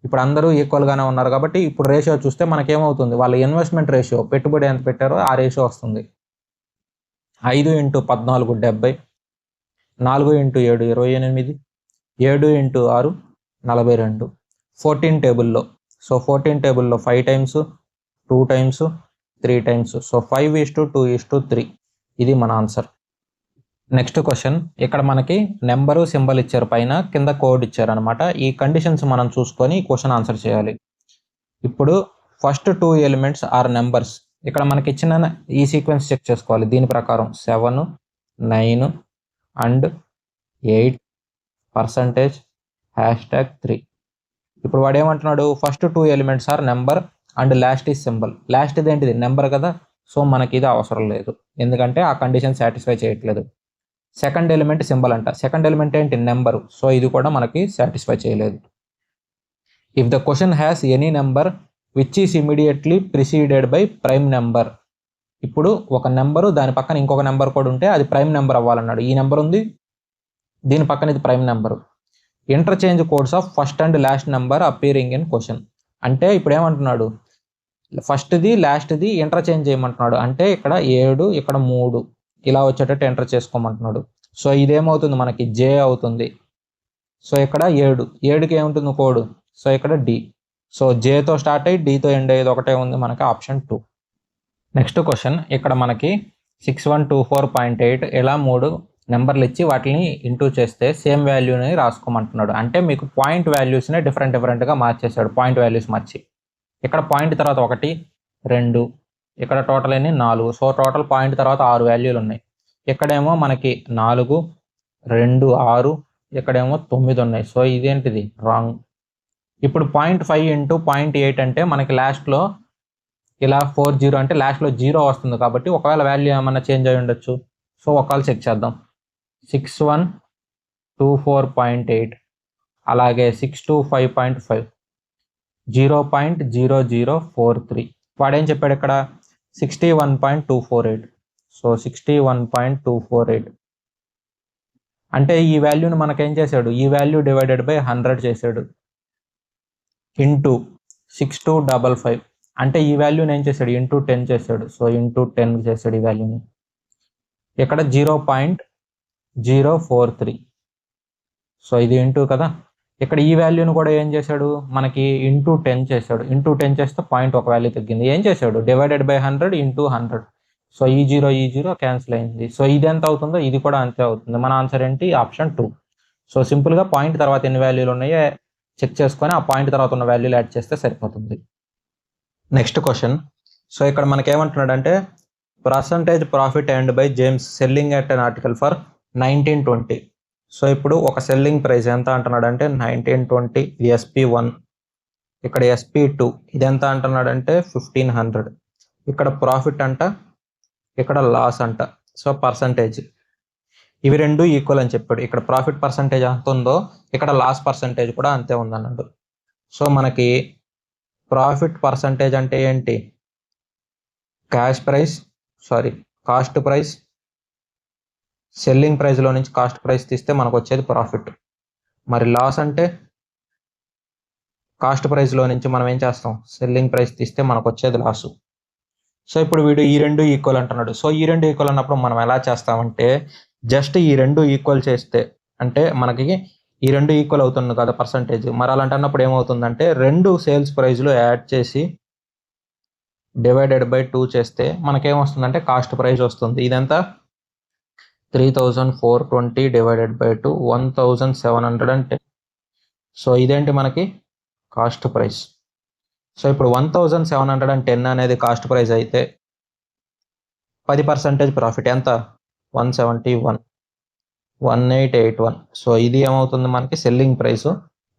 ఇప్పుడు అందరూ ఈక్వల్గానే ఉన్నారు కాబట్టి ఇప్పుడు రేషియో చూస్తే మనకేమవుతుంది? వాళ్ళ ఇన్వెస్ట్మెంట్ రేషియో, పెట్టుబడి ఎంత పెట్టారో ఆ రేషియో వస్తుంది. 5 × 14 70, 4 × 7 28, 7 × 6 42. 14 టేబుల్లో. సో 14 టేబుల్లో 5 టైమ్స్, 2 టైమ్స్, 3 టైమ్స్. సో 5:2:3. ఇది మన ఆన్సర్. నెక్స్ట్ క్వశ్చన్, ఇక్కడ మనకి నెంబరు సింబల్ ఇచ్చారు, పైన కింద కోడ్ ఇచ్చారు అనమాట. ఈ కండిషన్స్ మనం చూసుకొని క్వశ్చన్ ఆన్సర్ చేయాలి. ఇప్పుడు ఫస్ట్ 2 ఎలిమెంట్స్ ఆర్ నెంబర్స్. ఇక్కడ మనకి ఇచ్చిన ఈ సీక్వెన్స్ చెక్ చేసుకోవాలి. దీని ప్రకారం 7, 9 అండ్ 8, పర్సంటేజ్, #3. ఇప్పుడు వాడు ఏమంటున్నాడు? First 2 elements are number and last is symbol. Last ఇది ఏంటిది? నెంబర్ కదా. సో మనకి ఇది అవసరం లేదు, ఎందుకంటే ఆ కండిషన్ సాటిస్ఫై చేయట్లేదు. సెకండ్ ఎలిమెంట్ సింబల్ అంట. సెకండ్ ఎలిమెంట్ ఏంటి? నెంబరు. సో ఇది కూడా మనకి సాటిస్ఫై చేయలేదు. If the question has any number which is immediately preceded by prime number. ఇప్పుడు ఒక నెంబరు దాని పక్కన ఇంకొక నెంబర్ కూడా ఉంటే అది ప్రైమ్ నెంబర్ అవ్వాలన్నాడు. ఈ నెంబర్ ఉంది, దీని పక్కన ఇది prime number. Interchange codes of first and last number appearing in question. అంటే ఇప్పుడు ఏమంటున్నాడు? ఫస్ట్ది లాస్ట్ది ఇంటర్చేంజ్ చేయమంటున్నాడు. అంటే ఇక్కడ 7, ఇక్కడ 3 ఇలా వచ్చేటట్టు ఎంటర్ చేసుకోమంటున్నాడు. సో ఇదేమవుతుంది? మనకి జే అవుతుంది. సో ఇక్కడ 7కి ఏముంటుంది కోడ్? సో ఇక్కడ డి. సో జేతో స్టార్ట్ అయ్యి డీతో ఎండ్ అయ్యేది ఒకటే ఉంది మనకి, ఆప్షన్ 2. నెక్స్ట్ క్వశ్చన్, ఇక్కడ మనకి 6124.8 ఇలా 3 నెంబర్లు ఇచ్చి వాటిని ఇంటూ చేస్తే సేమ్ వాల్యూని రాసుకోమంటున్నాడు. అంటే మీకు పాయింట్ వాల్యూస్ని డిఫరెంట్గా మార్చేశాడు. పాయింట్ వాల్యూస్ మార్చి ఇక్కడ పాయింట్ తర్వాత 1, 2, ఇక్కడ టోటల్ అన్ని 4. సో టోటల్ పాయింట్ తర్వాత 6 వాల్యూలు ఉన్నాయి. ఇక్కడేమో మనకి 4, 2, 6, ఇక్కడేమో 9 ఉన్నాయి. సో ఇదేంటిది? రాంగ్. ఇప్పుడు 0.5 × 0.8 అంటే మనకి లాస్ట్లో ఇలా 40 అంటే లాస్ట్లో 0 వస్తుంది కాబట్టి ఒకవేళ వాల్యూ ఏమన్నా చేంజ్ అయి ఉండొచ్చు. సో ఒకవేళ చెక్ చేద్దాం. 6124.8 అలాగే 625.5, 0.0043. వాడేం చెప్పాడు ఇక్కడ? 61.248. సో 61.248 అంటే ఈ వాల్యూని మనకేం చేశాడు? ఈ వాల్యూ డివైడెడ్ బై 100 చేశాడు. ఇంటూ 6255 అంటే ఈ వాల్యూని ఏం చేశాడు? ఇంటూ 10 చేశాడు. సో ఇంటూ 10 చేశాడు ఈ వాల్యూని. ఇక్కడ 0.043. సో ఇది ఇంటూ కదా. ఇక్కడ ఈ వాల్యూని కూడా ఏం చేశాడు? మనకి ఇంటూ 10 చేశాడు. ఇంటూ 10 చేస్తే పాయింట్ ఒక వాల్యూ తగ్గింది. ఏం చేశాడు? Divided by 100 into 100. సో ఈ 0 క్యాన్సిల్ అయింది. సో ఇది ఎంత అవుతుందో ఇది కూడా అంతే అవుతుంది. మన ఆన్సర్ ఏంటి? ఆప్షన్ 2. సో సింపుల్గా పాయింట్ తర్వాత ఎన్ని వాల్యూలు ఉన్నాయో చెక్ చేసుకొని ఆ పాయింట్ తర్వాత ఉన్న వాల్యూలు యాడ్ చేస్తే సరిపోతుంది. నెక్స్ట్ క్వశ్చన్, సో ఇక్కడ మనకి ఏమంటున్నాడంటే percentage profit earned by James selling at an article for 1920. So ఇప్పుడు ఒక సెల్లింగ్ ప్రైస్ ఎంత అంటున్నాడంటే 1920, ఇది SP1, ఇక్కడ SP2, ఇది ఎంత అంటున్నాడంటే 1500. ఇక్కడ ప్రాఫిట్ అంట, ఇక్కడ లాస్ అంట. సో పర్సంటేజ్ ఇవి రెండు ఈక్వల్ అని చెప్పాడు. ఇక్కడ ప్రాఫిట్ పర్సంటేజ్ ఎంత ఉందో ఇక్కడ లాస్ పర్సంటేజ్ కూడా అంతే ఉందన్నాడు. సో మనకి ప్రాఫిట్ పర్సంటేజ్ అంటే ఏంటి? కాస్ట్ ప్రైస్, సెల్లింగ్ ప్రైస్లో నుంచి కాస్ట్ ప్రైస్ తీస్తే మనకు వచ్చేది ప్రాఫిట్. మరి లాస్ అంటే కాస్ట్ ప్రైస్లో నుంచి మనం ఏం చేస్తాం? సెల్లింగ్ ప్రైస్ తీస్తే మనకు వచ్చేది లాసు. సో ఇప్పుడు వీడు ఈ రెండు ఈక్వల్ అంటున్నాడు. సో ఈ రెండు ఈక్వల్ అన్నప్పుడు మనం ఎలా చేస్తామంటే జస్ట్ ఈ రెండు ఈక్వల్ చేస్తే, అంటే మనకి ఈ రెండు ఈక్వల్ అవుతుంది కదా పర్సంటేజ్. మరి అలాంటి అన్నప్పుడు ఏమవుతుందంటే రెండు సేల్స్ ప్రైస్లు యాడ్ చేసి డివైడెడ్ బై 2 చేస్తే మనకేమొస్తుందంటే కాస్ట్ ప్రైస్ వస్తుంది. ఇదంతా 3420 డివైడెడ్ బై 2 1710. సో ఇదేంటి మనకి కాస్ట్ ప్రైస్. సో ఇప్పుడు 1710 అనేది కాస్ట్ ప్రైస్ అయితే 10% ప్రాఫిట్ ఎంత? 171, 1881. సో ఇది ఏమవుతుంది మనకి selling price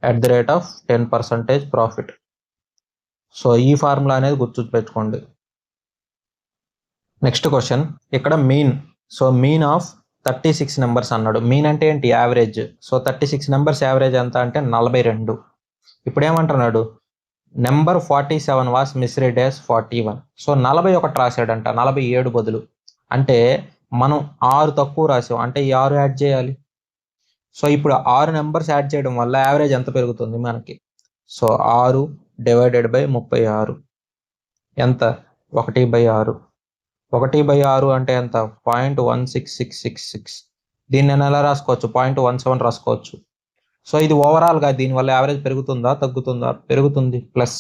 at the rate of 10% profit. So ఈ ఫార్ములా అనేది గుర్తుపెట్టుకోండి. నెక్స్ట్ క్వశ్చన్, ఇక్కడ mean. So mean of 36 numbers అన్నాడు. మీన్ అంటే ఏంటి? యావరేజ్. సో 36 నెంబర్స్ యావరేజ్ ఎంత అంటే 42. ఇప్పుడు ఏమంటున్నాడు? Number 47 was misread as 41. So 41 రాశాడంట 47 బదులు. అంటే మనం 6 తక్కువ రాసాం, అంటే ఈ 6 యాడ్ చేయాలి. సో ఇప్పుడు 6 నెంబర్స్ యాడ్ చేయడం వల్ల యావరేజ్ ఎంత పెరుగుతుంది మనకి? సో 6 డివైడెడ్ బై 36 ఎంత? 1/6. 1/6 అంటే ఎంత? 0.16666. దీన్ని నేను ఎలా రాసుకోవచ్చు? 0.17 రాసుకోవచ్చు. సో ఇది ఓవరాల్గా దీనివల్ల యావరేజ్ పెరుగుతుందా తగ్గుతుందా? పెరుగుతుంది, ప్లస్.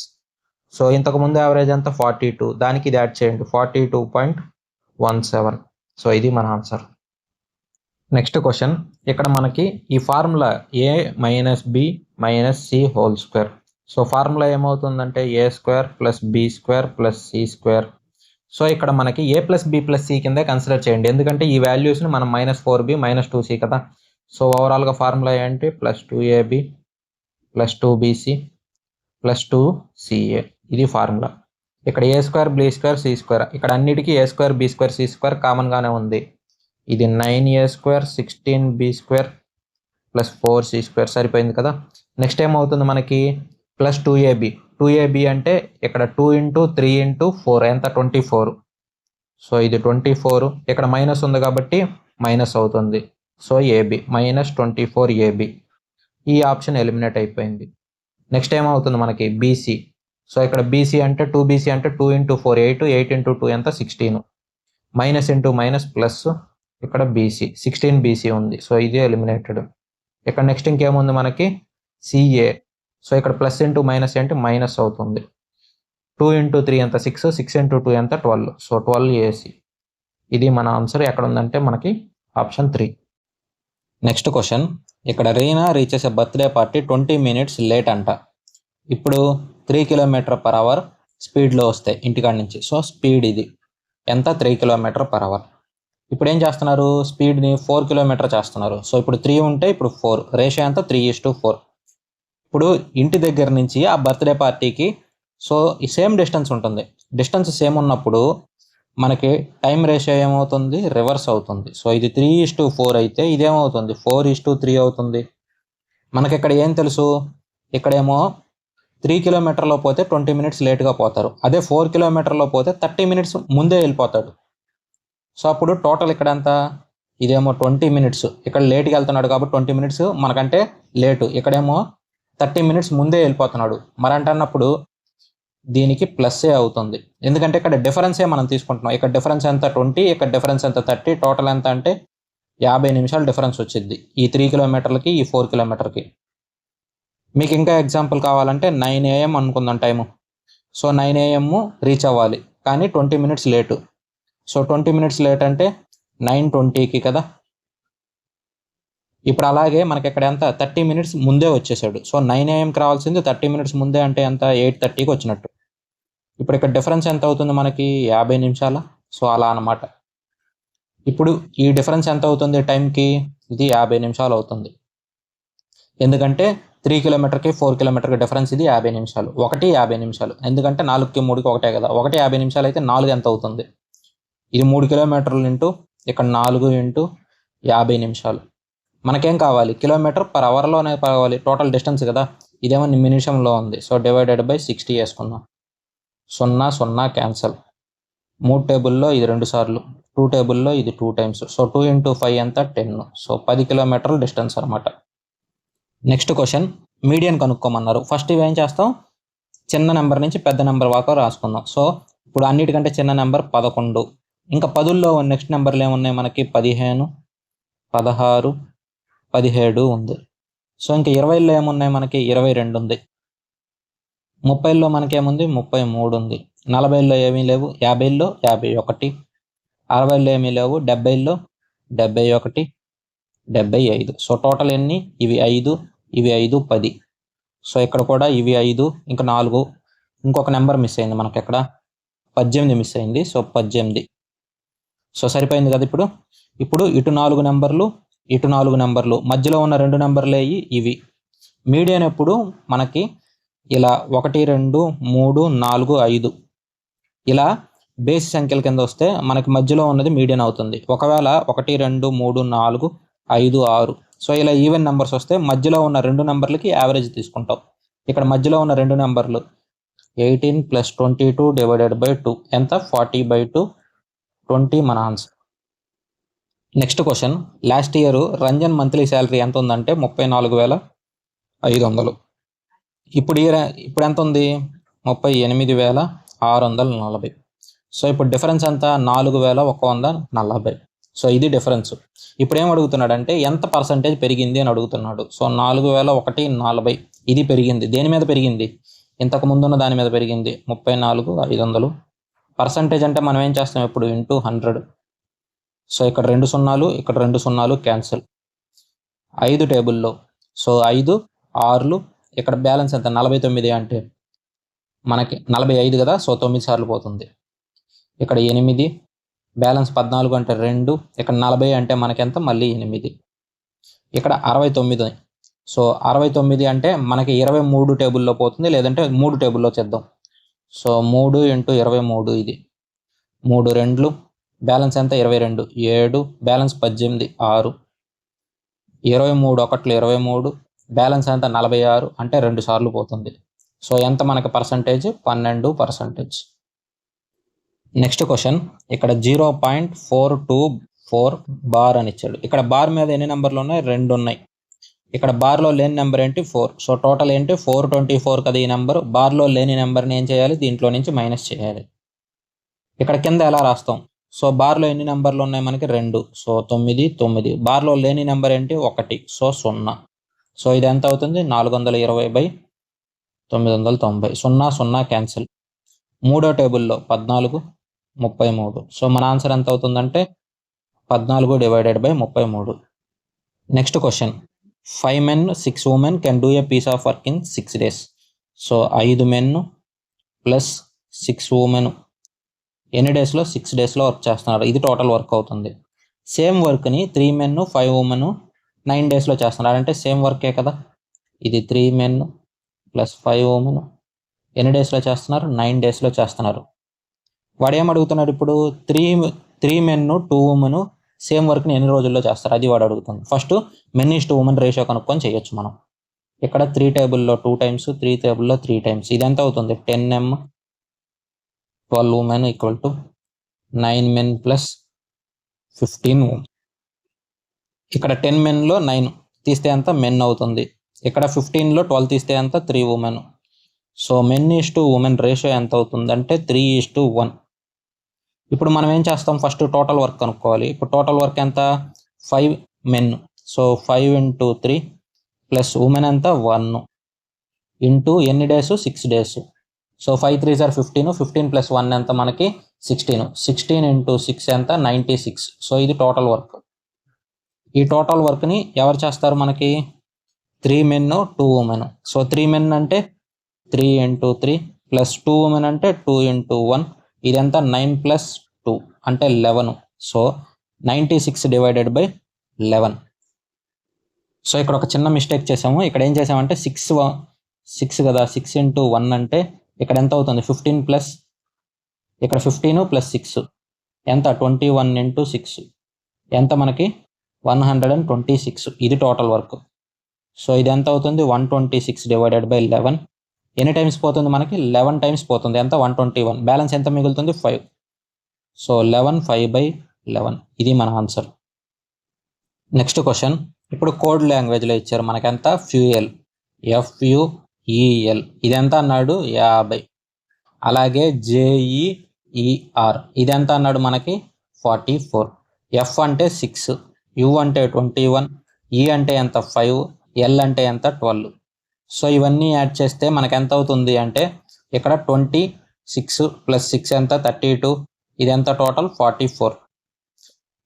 సో ఇంతకుముందు యావరేజ్ ఎంత? 42, దానికి ఇది యాడ్ చేయండి 42.17. సో ఇది మన ఆన్సర్. నెక్స్ట్ క్వశ్చన్, ఇక్కడ మనకి ఈ formula A - B - C whole square. So formula ఏమవుతుందంటే A² + B² + C². సో ఇక్కడ మనకి A + B + C కింద కన్సిడర్ చేయండి, ఎందుకంటే ఈ వాల్యూస్ని మనం -4B - 2C కదా. సో ఓవరాల్గా ఫార్ములా ఏంటి? +2AB + 2BC + 2CA. ఇది ఫార్ములా. ఇక్కడ A² B² C², ఇక్కడ అన్నిటికీ A² B² C² కామన్గానే ఉంది. ఇది 9A² 16B² + 4C² సరిపోయింది కదా. నెక్స్ట్ ఏమవుతుంది మనకి? +2AB. 2AB అంటే ఇక్కడ 2 × 3 × 4 ఎంత? 24. సో ఇది 24, ఇక్కడ మైనస్ ఉంది కాబట్టి మైనస్ అవుతుంది. So AB -24AB. ఈ ఆప్షన్ ఎలిమినేట్ అయిపోయింది. నెక్స్ట్ ఏమవుతుంది మనకి? BC. సో ఇక్కడ BC అంటే 2BC అంటే 2 × 4 8, 8 × 2 ఎంత? 16. మైనస్ ఇంటూ మైనస్ ప్లస్, ఇక్కడ BC 16BC ఉంది. సో ఇది ఎలిమినేటెడ్. ఇక్కడ నెక్స్ట్ ఇంకేముంది మనకి? CA. సో ఇక్కడ ప్లస్ ఇంటూ మైనస్ ఏంటి? మైనస్ అవుతుంది. 2 × 3 ఎంత? 6, 6 × 2 ఎంత? 12. So 12AC. ఇది మన ఆన్సర్. ఎక్కడ ఉందంటే మనకి ఆప్షన్ 3. నెక్స్ట్ క్వశ్చన్, ఇక్కడ రీనా రీచెస్ ఎ బర్త్డే పార్టీ 20 minutes లేట్ అంట. ఇప్పుడు 3 km/h స్పీడ్లో వస్తాయి ఇంటికాడ నుంచి. సో స్పీడ్ ఇది ఎంత? 3 km/h. ఇప్పుడు ఏం చేస్తున్నారు? స్పీడ్ని 4 km చేస్తున్నారు. సో ఇప్పుడు 3 ఉంటే ఇప్పుడు 4, రేషియో ఎంత? 3:4. ఇప్పుడు ఇంటి దగ్గర నుంచి ఆ బర్త్డే పార్టీకి సో ఈ సేమ్ డిస్టెన్స్ ఉంటుంది. డిస్టెన్స్ సేమ్ ఉన్నప్పుడు మనకి టైం రేషియో ఏమవుతుంది? రివర్స్ అవుతుంది. సో ఇది 3:4 అయితే ఇదేమవుతుంది? 4:3 అవుతుంది. మనకి ఇక్కడ ఏం తెలుసు? ఇక్కడేమో 3 km పోతే 20 minutes లేట్గా పోతారు. అదే 4 km పోతే 30 minutes ముందే వెళ్ళిపోతాడు. సో అప్పుడు టోటల్ ఇక్కడ ఎంత? ఇదేమో 20 minutes, ఇక్కడ లేట్గా వెళ్తున్నాడు కాబట్టి 20 minutes మనకంటే లేటు. ఇక్కడేమో 30 minutes ముందే వెళ్ళిపోతున్నాడు. మరి అంటున్నప్పుడు దీనికి ప్లస్సే అవుతుంది, ఎందుకంటే ఇక్కడ డిఫరెన్సే మనం తీసుకుంటున్నాం. ఇక్కడ డిఫరెన్స్ ఎంత? 20, ఇక్కడ డిఫరెన్స్ ఎంత? 30. టోటల్ ఎంత అంటే 50 నిమిషాలు డిఫరెన్స్ వచ్చింది ఈ 3 kmకి ఈ 4 kmకి. మీకు ఇంకా ఎగ్జాంపుల్ కావాలంటే 9 AM అనుకుందాం టైము. సో 9 AM రీచ్ అవ్వాలి, కానీ 20 minutes late. So 20 minutes late అంటే 9:20కి కదా. ఇప్పుడు అలాగే మనకి ఇక్కడ ఎంత? 30 minutes ముందే వచ్చేసాడు. సో 9 AMకి రావాల్సింది 30 minutes ముందే అంటే ఎంత? 8:30కి వచ్చినట్టు. ఇప్పుడు ఇక్కడ డిఫరెన్స్ ఎంత అవుతుంది మనకి 50 నిమిషాల. సో అలా అనమాట. ఇప్పుడు ఈ డిఫరెన్స్ ఎంత అవుతుంది టైంకి? ఇది 50 నిమిషాలు అవుతుంది. ఎందుకంటే 3 కిలోమీటర్కి 4 కిలోమీటర్కి డిఫరెన్స్ ఇది 50 నిమిషాలు. 50 నిమిషాలు. ఎందుకంటే 4కి 3కి ఒకటే కదా. 50 నిమిషాలు అయితే 4 ఎంత అవుతుంది? ఇది 3 కిలోమీటర్లు ఇంటూ ఇక్కడ 4 ఇంటూ 50 నిమిషాలు. మనకేం కావాలి? కిలోమీటర్ పర్ అవర్లోనే కావాలి. టోటల్ డిస్టెన్స్ కదా. ఇదేమో నిమిషంలో ఉంది. సో డివైడెడ్ బై 60 వేసుకుందాం. 0 0 క్యాన్సల్. 3 టేబుల్లో ఇది 2 సార్లు, 2 టేబుల్లో ఇది 2 టైమ్స్. సో 2 ఇంటూ 5 ఎంత? 10. సో 10 కిలోమీటర్ల డిస్టెన్స్ అనమాట. నెక్స్ట్ క్వశ్చన్, మీడియన్ కనుక్కోమన్నారు. ఫస్ట్ ఇవేం చేస్తాం? చిన్న నెంబర్ నుంచి పెద్ద నెంబర్ వరకు రాసుకుందాం. సో ఇప్పుడు అన్నిటికంటే చిన్న నెంబర్ 11. ఇంకా 10లో నెక్స్ట్ నెంబర్లు ఏమున్నాయి మనకి? 15, 16, 17 ఉంది. సో ఇంకా 20లో ఏమున్నాయి మనకి? 22 ఉంది. 30లో మనకేముంది? 33 ఉంది. 40లో ఏమీ లేవు. 50లో 51, 60లో ఏమీ లేవు. 70లో 71, 75. సో టోటల్ ఎన్ని? ఇవి 5, ఇవి 5, 10. సో ఇక్కడ కూడా ఇవి 5, ఇంకా 4, ఇంకొక నెంబర్ మిస్ అయింది మనకి. ఎక్కడ? 18 మిస్ అయింది. సో 18. సో సరిపోయింది కదా. ఇప్పుడు ఇటు 4 నెంబర్లు, ఇటు 4 నెంబర్లు, మధ్యలో ఉన్న 2 నెంబర్లు ఇవి. మీడియన్ ఎప్పుడు మనకి ఇలా 1 2 3 4 5 ఇలా బేసి సంఖ్యల కింద వస్తే మనకి మధ్యలో ఉన్నది మీడియన్ అవుతుంది. ఒకవేళ 1 2 3 4 5 6 సో ఇలా ఈవెన్ నెంబర్స్ వస్తే మధ్యలో ఉన్న 2 నెంబర్లకి యావరేజ్ తీసుకుంటాం. ఇక్కడ మధ్యలో ఉన్న 2 నెంబర్లు 18 + 22 డివైడెడ్ బై 2 ఎంత? 40/2, 20 మన answer. Next question, last year Ranjan monthly salary ఎంత ఉందంటే 34,500. ఇప్పుడు ఎంత ఉంది? 38,640. సో ఇప్పుడు డిఫరెన్స్ ఎంత? 4,140. సో ఇది డిఫరెన్స్. ఇప్పుడు ఏం అడుగుతున్నాడంటే ఎంత పర్సంటేజ్ పెరిగింది అని అడుగుతున్నాడు. సో 4,140 ఇది పెరిగింది. దేని మీద పెరిగింది? ఇంతకు ముందున్న దాని మీద పెరిగింది. 34,500. పర్సంటేజ్ అంటే మనం ఏం చేస్తాం ఇప్పుడు? ఇంటూ 100. సో ఇక్కడ 2 సున్నాలు, ఇక్కడ 2 సున్నాలు క్యాన్సిల్. 5 టేబుల్లో సో 5 6లు, ఇక్కడ బ్యాలెన్స్ ఎంత? 49 అంటే మనకి 45 కదా. సో 9 సార్లు పోతుంది. ఇక్కడ 8, బ్యాలెన్స్ 14 అంటే 2, ఇక్కడ 40 అంటే మనకి ఎంత? మళ్ళీ 8. ఇక్కడ 69. సో 69 అంటే మనకి 23 టేబుల్లో పోతుంది, లేదంటే 3 టేబుల్లో చేద్దాం. సో 3 ఇంటూ 23 ఇది 3 2, బ్యాలెన్స్ ఎంత? 22, 7, బ్యాలెన్స్ 18, 6, 23 1 23, బ్యాలెన్స్ ఎంత? 46 అంటే 2 సార్లు పోతుంది. సో ఎంత మనకి పర్సంటేజ్? 12%. నెక్స్ట్ క్వశ్చన్, ఇక్కడ 0.424 బార్ అని ఇచ్చాడు. ఇక్కడ బార్ మీద ఎన్ని నెంబర్లు ఉన్నాయి? 2 ఉన్నాయి. ఇక్కడ బార్లో లేని నెంబర్ ఏంటి? 4. సో టోటల్ ఏంటి? 424 కదా ఈ నెంబర్. బార్లో లేని నెంబర్ని ఏం చేయాలి? దీంట్లో నుంచి మైనస్ చేయాలి. ఇక్కడ కింద ఎలా రాస్తాం? సో బార్లో ఎన్ని నెంబర్లు ఉన్నాయి మనకి? 2. సో 9 9. బార్లో లేని నెంబర్ ఏంటి? 1. సో 0. సో ఇది ఎంత అవుతుంది? 420/990. 0 0 క్యాన్సిల్. 3వ టేబుల్లో 14 33. సో మన ఆన్సర్ ఎంత అవుతుందంటే 14 divided by 33. Next question, 5 men 6 women can do a piece of work in 6 days. So 5 men plus 6 women ఎన్ని డేస్లో? 6 daysలో వర్క్ చేస్తున్నారు. ఇది టోటల్ వర్క్ అవుతుంది. సేమ్ వర్క్ని 3 men 5 women 9 daysలో చేస్తున్నారు. అంటే సేమ్ వర్కే కదా. ఇది 3 men ప్లస్ 5 women ఎన్ని డేస్లో చేస్తున్నారు? 9 daysలో చేస్తున్నారు. వాడు ఏం అడుగుతున్నాడు ఇప్పుడు? 3 men 2 women సేమ్ వర్క్ని ఎన్ని రోజుల్లో చేస్తారు అది వాడు అడుగుతుంది. First men is to women ratio కనుక్కొని చేయొచ్చు మనం. ఇక్కడ 3 టేబుల్లో 2 times, 3 టేబుల్లో 3 times. ఇది ఎంత అవుతుంది? 10 men 12 women equal to 9 men plus 15 women. ఇక్కడ 10 menలో 9 తీస్తే ఎంత? men అవుతుంది. ఇక్కడ 15లో 12 తీస్తే ఎంత? 3 women. So men is to women ratio ఎంత అవుతుందంటే 3:1. ఇప్పుడు మనం ఏం చేస్తాం? ఫస్ట్ టోటల్ వర్క్ కనుక్కోవాలి. ఇప్పుడు టోటల్ వర్క్ ఎంత? 5 men. So 5 into 3 plus women ఎంత? 1 ఇంటూ ఎన్ని days? 6 days. So 5 3s are 15, 15 plus 1 ఎంత మనకి? 16. 16 into 6 ఎంత? 96. సో ఇది టోటల్ వర్క్. ఈ టోటల్ వర్క్ని ఎవరు చేస్తారు మనకి? 3 men 2 women. సో 3 men అంటే 3 into 3 ప్లస్ 2 ఉమెన్ అంటే 2 into 1, ఇదంతా 9 + 2 అంటే 11. So 96 divided by 11. సో ఇక్కడ ఒక చిన్న మిస్టేక్ చేసాము. ఇక్కడ ఏం చేసామంటే 6 కదా, 6 into 1 అంటే ఇక్కడ ఎంత అవుతుంది 15 ప్లస్ ఇక్కడ 15 + 6 ఎంత 21 into 6 ఎంత మనకి 126. ఇది టోటల్ వర్క్. సో ఇది ఎంత అవుతుంది 126 డివైడెడ్ బై 11. ఎన్ని టైమ్స్ పోతుంది మనకి 11 టైమ్స్ పోతుంది. ఎంత 121. బ్యాలెన్స్ ఎంత మిగులుతుంది 5. సో 11 5/11. ఇది మన ఆన్సర్. Next question. ఇప్పుడు కోడ్ లాంగ్వేజ్లో ఇచ్చారు మనకి ఎంత ఫ్యూయల్ FUEL ఇది ఎంత అన్నాడు 50. అలాగే JEER ఇది ఎంత అన్నాడు మనకి 44. F అంటే 6, U అంటే 21, E అంటే ఎంత 5, L అంటే ఎంత 12. సో ఇవన్నీ యాడ్ చేస్తే మనకు ఎంత అవుతుంది అంటే ఇక్కడ 26 + 6 ఎంత 32, ఇది ఎంత టోటల్ 44.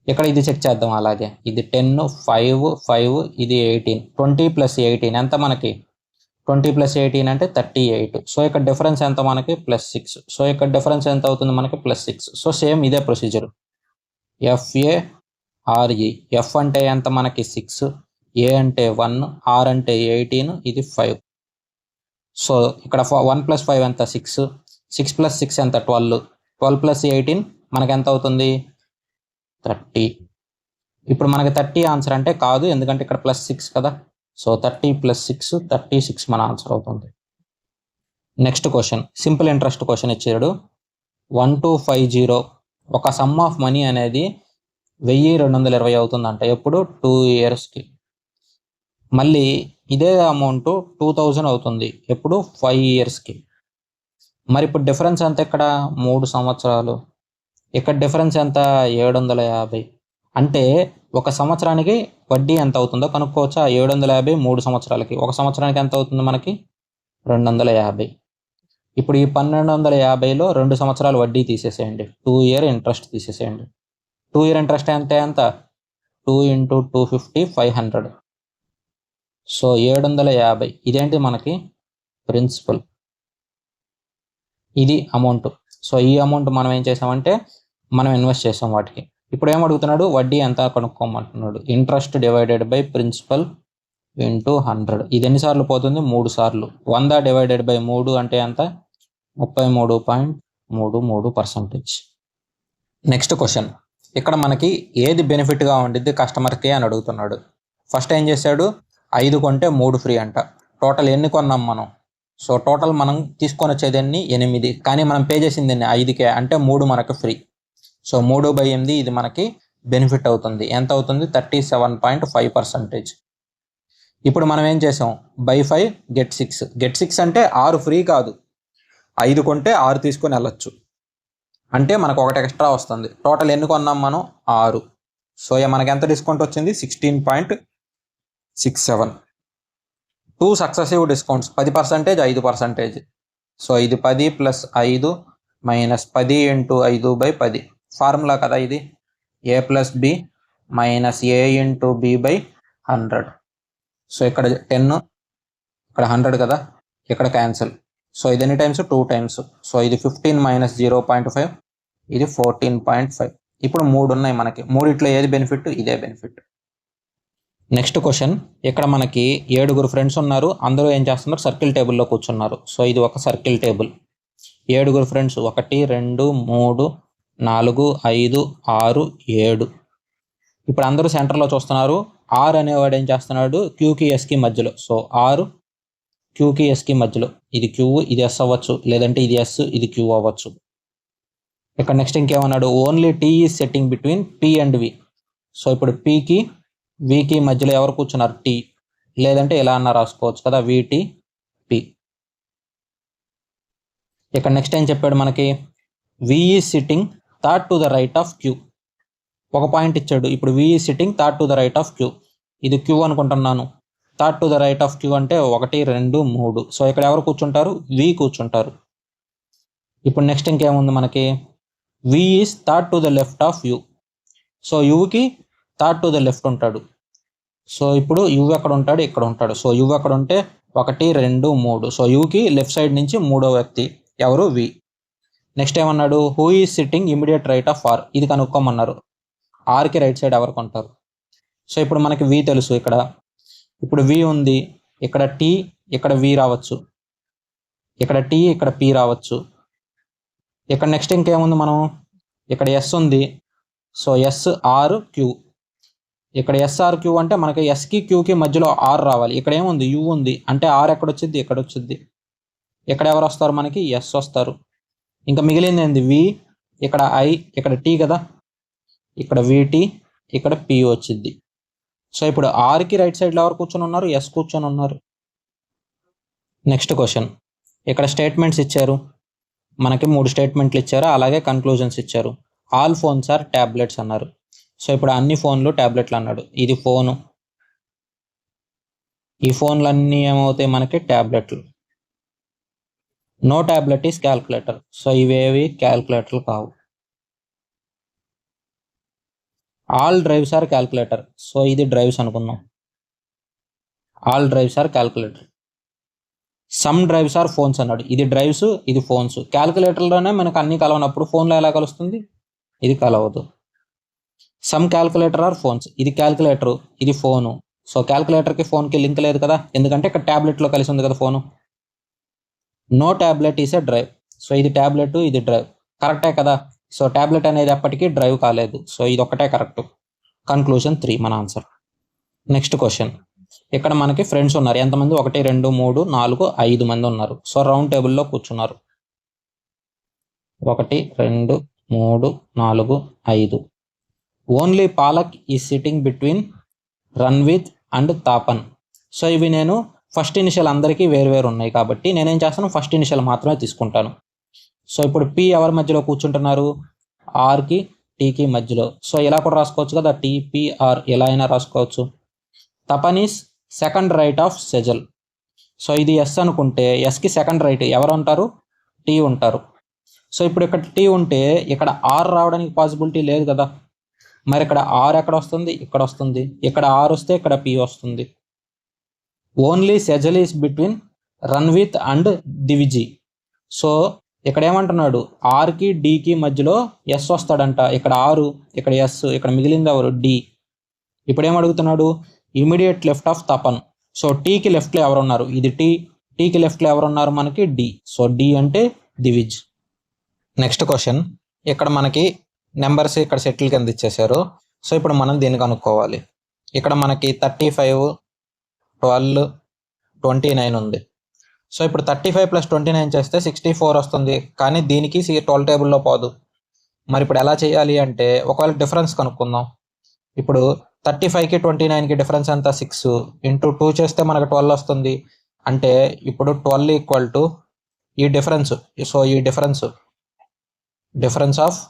ఇక్కడ ఇది చెక్ చేద్దాం. అలాగే ఇది 10 5 5 ఇది 18. 20 + 18 ఎంత మనకి 20 + 18 అంటే 38. సో ఇక్కడ డిఫరెన్స్ ఎంత మనకి +6. సో ఇక్కడ డిఫరెన్స్ ఎంత అవుతుంది మనకి +6. సో సేమ్ ఇదే ప్రొసీజర్. FARE F అంటే ఎంత మనకి 6, A అంటే 1, R అంటే 18, ఇది 5. సో ఇక్కడ 1 + 5 ఎంత 6, 6 + 6 ఎంత 12, 12 + 18 మనకి ఎంత అవుతుంది 30. ఇప్పుడు మనకి 30 ఆన్సర్ అంటే కాదు, ఎందుకంటే ఇక్కడ +6 కదా. సో 30 + 6 36 మన ఆన్సర్ అవుతుంది. Next question. Simple interest question ఇచ్చాడు. 1250 ఒక సమ్ ఆఫ్ మనీ అనేది 1220 అవుతుందంట. ఎప్పుడు 2 ఇయర్స్కి. మళ్ళీ ఇదే అమౌంట్ 2000 అవుతుంది. ఎప్పుడు 5 ఇయర్స్కి. మరి ఇప్పుడు డిఫరెన్స్ ఎంత ఇక్కడ 3 సంవత్సరాలు. ఇక్కడ డిఫరెన్స్ ఎంత 750. అంటే ఒక సంవత్సరానికి వడ్డీ ఎంత అవుతుందో కనుక్కోవచ్చా. 750 3 సంవత్సరాలకి. ఒక సంవత్సరానికి ఎంత అవుతుంది మనకి 250. ఇప్పుడు ఈ 1250లో 2 సంవత్సరాలు వడ్డీ తీసేసేయండి. 2 ఇయర్ ఇంట్రెస్ట్ తీసేసేయండి. 2 ఇయర్ ఇంట్రెస్ట్ అంటే ఎంత 2 × 250 500. సో 750 ఇదేంటి మనకి ప్రిన్సిపల్, ఇది అమౌంట్. సో ఈ అమౌంట్ మనం ఏం చేసామంటే మనం ఇన్వెస్ట్ చేసాం వాటికి. ఇప్పుడు ఏం అడుగుతున్నాడు వడ్డీ ఎంత కనుక్కోమంటున్నాడు. Interest divided by principal × 100. ఇది ఎన్నిసార్లు పోతుంది 3 సార్లు. 100 డివైడెడ్ బై 3 అంటే ఎంత 33.33%. Next question. ఇక్కడ మనకి ఏది బెనిఫిట్గా ఉండిద్ది కస్టమర్కి అని అడుగుతున్నాడు. ఫస్ట్ ఏం చేశాడు 5 కొంటే 3 ఫ్రీ అంట. టోటల్ ఎన్ని కొన్నాం మనం. సో టోటల్ మనం తీసుకొని వచ్చేది ఎన్ని 8, కానీ మనం పే చేసింది ఎన్ని 5కే, అంటే 3 మనకు ఫ్రీ. సో 3/8 ఇది మనకి బెనిఫిట్ అవుతుంది. ఎంత అవుతుంది 37.5%. ఇప్పుడు మనం ఏం చేసాం బై 5 గెట్ 6. గెట్ 6 అంటే 6 ఫ్రీ కాదు, 5 కొంటే 6 తీసుకొని వెళ్ళచ్చు. అంటే మనకు ఒకటి ఎక్స్ట్రా వస్తుంది. టోటల్ ఎన్ని కొన్నాం మనం 6. సో మనకి ఎంత డిస్కౌంట్ వచ్చింది 16.67. 2 సక్సెసివ్ డిస్కౌంట్స్ 10%, 5%. సో ఇది 10 + 5 - 10 × 5/10 ఫార్ములా కదా ఇది. A + B - A × B/100. So ఇక్కడ 10 ఇక్కడ 100 కదా, ఇక్కడ క్యాన్సిల్. సో ఇది ఎన్ని టైమ్స్ 2 టైమ్స్. సో ఇది 15 - 0.5 ఇది 14.5. ఇప్పుడు 3 ఉన్నాయి మనకి. మూడిట్లో ఏది బెనిఫిట్ ఇదే బెనిఫిట్. Next question. ఇక్కడ మనకి 7 ఫ్రెండ్స్ ఉన్నారు. అందరూ ఏం చేస్తున్నారు సర్కిల్ టేబుల్లో కూర్చున్నారు. సో ఇది ఒక సర్కిల్ టేబుల్. 7 ఫ్రెండ్స్ 1 2 3 4 5 6 7. ఇప్పుడు అందరూ సెంటర్లో చూస్తున్నారు. ఆర్ అనేవాడు ఏం చేస్తున్నాడు క్యూకి ఎస్కి మధ్యలో. సో ఆర్ క్యూకి ఎస్కి మధ్యలో. ఇది క్యూ ఇది ఎస్ అవ్వచ్చు, లేదంటే ఇది ఎస్ ఇది క్యూ అవ్వచ్చు. ఇక్కడ నెక్స్ట్ ఇంకేమన్నాడు only T is setting between P and V. So ఇప్పుడు పీకి వికి మధ్యలో ఎవరు కూర్చున్నారు టీ, లేదంటే ఎలా అన్నా రాసుకోవచ్చు కదా విటి పి. ఇక్కడ నెక్స్ట్ ఏం చెప్పాడు మనకి V is sitting third to the right of Q. ఒక పాయింట్ ఇచ్చాడు. ఇప్పుడు V is sitting third to the right of Q. ఇది క్యూ అనుకుంటున్నాను. Third to the right of Q అంటే 1 2 3. సో ఇక్కడ ఎవరు కూర్చుంటారు వి కూర్చుంటారు. ఇప్పుడు నెక్స్ట్ ఇంకేముంది మనకి V is third to the left of U. So యుకి థర్డ్ టు ద లెఫ్ట్ ఉంటాడు. సో ఇప్పుడు యు ఎక్కడ ఉంటాడు ఇక్కడ ఉంటాడు. సో యు ఎక్కడ ఉంటే 1 2 3. సో యుకి లెఫ్ట్ సైడ్ నుంచి 3వ వ్యక్తి. ఎవరు వి. నెక్స్ట్ ఏమన్నాడు, who is sitting immediate right of R, ఇది కనుక్కోమన్నారు. ఆర్కి రైట్ సైడ్ ఎవరు కొంటారు. సో ఇప్పుడు మనకి వి తెలుసు, ఇప్పుడు వి ఉంది, ఇక్కడ టీ, ఇక్కడ వి రావచ్చు, ఇక్కడ టీ, ఇక్కడ పి రావచ్చు. ఇక్కడ నెక్స్ట్ ఇంకేముంది, మనం ఇక్కడ ఎస్ ఉంది, సో ఎస్ ఆర్ క్యూ. ఇక్కడ ఎస్ఆర్ క్యూ అంటే మనకి ఎస్కి క్యూకి మధ్యలో ఆర్ రావాలి. ఇక్కడ ఏముంది, యూ ఉంది, అంటే ఆర్ ఎక్కడ వచ్చింది, ఇక్కడ వచ్చింది. ఇక్కడ ఎవరు వస్తారు, మనకి ఎస్ వస్తారు. ఇంకా మిగిలింది ఏంది, వి, ఇక్కడ ఐ, ఇక్కడ టీ కదా, ఇక్కడ విటి, ఇక్కడ పి వచ్చింది. సో ఇప్పుడు ఆర్కి రైట్ సైడ్లో ఎవరు కూర్చొని ఉన్నారు, ఎస్ కూర్చొని ఉన్నారు. నెక్స్ట్ క్వశ్చన్, ఇక్కడ స్టేట్మెంట్స్ ఇచ్చారు, మనకి 3 స్టేట్మెంట్లు ఇచ్చారు, అలాగే కన్క్లూజన్స్ ఇచ్చారు. ఆల్ ఫోన్స్ ఆర్ ట్యాబ్లెట్స్ అన్నారు. సో ఇప్పుడు అన్ని ఫోన్లు ట్యాబ్లెట్లు అన్నాడు. ఇది ఫోను, ఈ ఫోన్లన్నీ ఏమవుతాయి మనకి ట్యాబ్లెట్లు. No tablet is calculator. So ఇవేవి క్యాల్కులేటర్లు కావు. All drives are calculator. So ఇది డ్రైవ్స్ అనుకుందాం, all drives are calculator. Some drives are phones అన్నాడు. ఇది డ్రైవ్స్, ఇది ఫోన్స్. క్యాల్కులేటర్లోనే మనకు అన్ని కలవనప్పుడు ఫోన్లో ఎలా కలుస్తుంది, ఇది కలవదు. సమ్ క్యాల్కులేటర్ ఆర్ ఫోన్స్, ఇది క్యాల్కులేటర్, ఇది ఫోను. సో క్యాల్కులేటర్కి ఫోన్కి లింక్ లేదు కదా, ఎందుకంటే ఇక్కడ ట్యాబ్లెట్లో కలిసి ఉంది కదా phone. No tablet is a drive. So ఇది ట్యాబ్లెట్, ఇది డ్రైవ్, కరెక్టే కదా. సో ట్యాబ్లెట్ అనేది ఎప్పటికీ డ్రైవ్ కాలేదు. సో ఇది ఒకటే కరెక్ట్. కన్క్లూజన్ 3 మన ఆన్సర్. నెక్స్ట్ క్వశ్చన్, ఇక్కడ మనకి ఫ్రెండ్స్ ఉన్నారు. ఎంతమంది, 1 2 3 4 5 మంది ఉన్నారు. సో రౌండ్ టేబుల్లో కూర్చున్నారు. 1 2 3 4 5. ఓన్లీ పాలక్ ఈ sitting between Ranvit and తాపన్. So ఇవి నేను ఫస్ట్ ఇనిషియల్ అందరికీ వేరు ఉన్నాయి కాబట్టి నేనేం చేస్తాను, ఫస్ట్ ఇనిషియల్ మాత్రమే తీసుకుంటాను. సో ఇప్పుడు పి ఎవరి మధ్యలో కూర్చుంటున్నారు, ఆర్కి టీకి మధ్యలో. సో ఇలా కూడా రాసుకోవచ్చు కదా, టీపీఆర్ ఎలా అయినా రాసుకోవచ్చు. Tapan is second right of Sejal. So ఇది ఎస్ అనుకుంటే ఎస్కి సెకండ్ రైట్ ఎవరు ఉంటారు, టీ ఉంటారు. సో ఇప్పుడు ఇక్కడ టీ ఉంటే ఇక్కడ ఆర్ రావడానికి పాసిబిలిటీ లేదు కదా. మరి ఇక్కడ ఆర్ ఎక్కడ వస్తుంది, ఇక్కడ వస్తుంది. ఇక్కడ ఆర్ వస్తే ఇక్కడ పి వస్తుంది. Only Sejal is between Ranvit and Diviji. So ఇక్కడ ఏమంటున్నాడు, ఆర్కి డికి మధ్యలో ఎస్ వస్తాడంట. ఇక్కడ ఆరు, ఇక్కడ ఎస్, ఇక్కడ మిగిలింది ఎవరు, డి. ఇప్పుడు ఏమడుగుతున్నాడు, immediate left of Tapan. So టీకి లెఫ్ట్లో ఎవరున్నారు, ఇది టీ, టీకి లెఫ్ట్లో ఎవరున్నారు మనకి డి. సో డి అంటే దివిజ్. నెక్స్ట్ క్వశ్చన్, ఇక్కడ మనకి నెంబర్స్ ఇక్కడ సెటిల్ కింద ఇచ్చేసారు. సో ఇప్పుడు మనం దీన్ని కనుక్కోవాలి. ఇక్కడ మనకి 35 12 29 ఉంది. సో ఇప్పుడు 35 + 29 చేస్తే 64 వస్తుంది, కానీ దీనికి 12 టేబుల్లో పోదు. మరి ఇప్పుడు ఎలా చేయాలి అంటే, ఒకవేళ డిఫరెన్స్ కనుక్కుందాం. ఇప్పుడు 35కి 29కి డిఫరెన్స్ ఎంత, 6 × 2 చేస్తే మనకు 12 వస్తుంది. అంటే ఇప్పుడు 12 ఈ డిఫరెన్స్. సో ఈ డిఫరెన్స్ ఆఫ్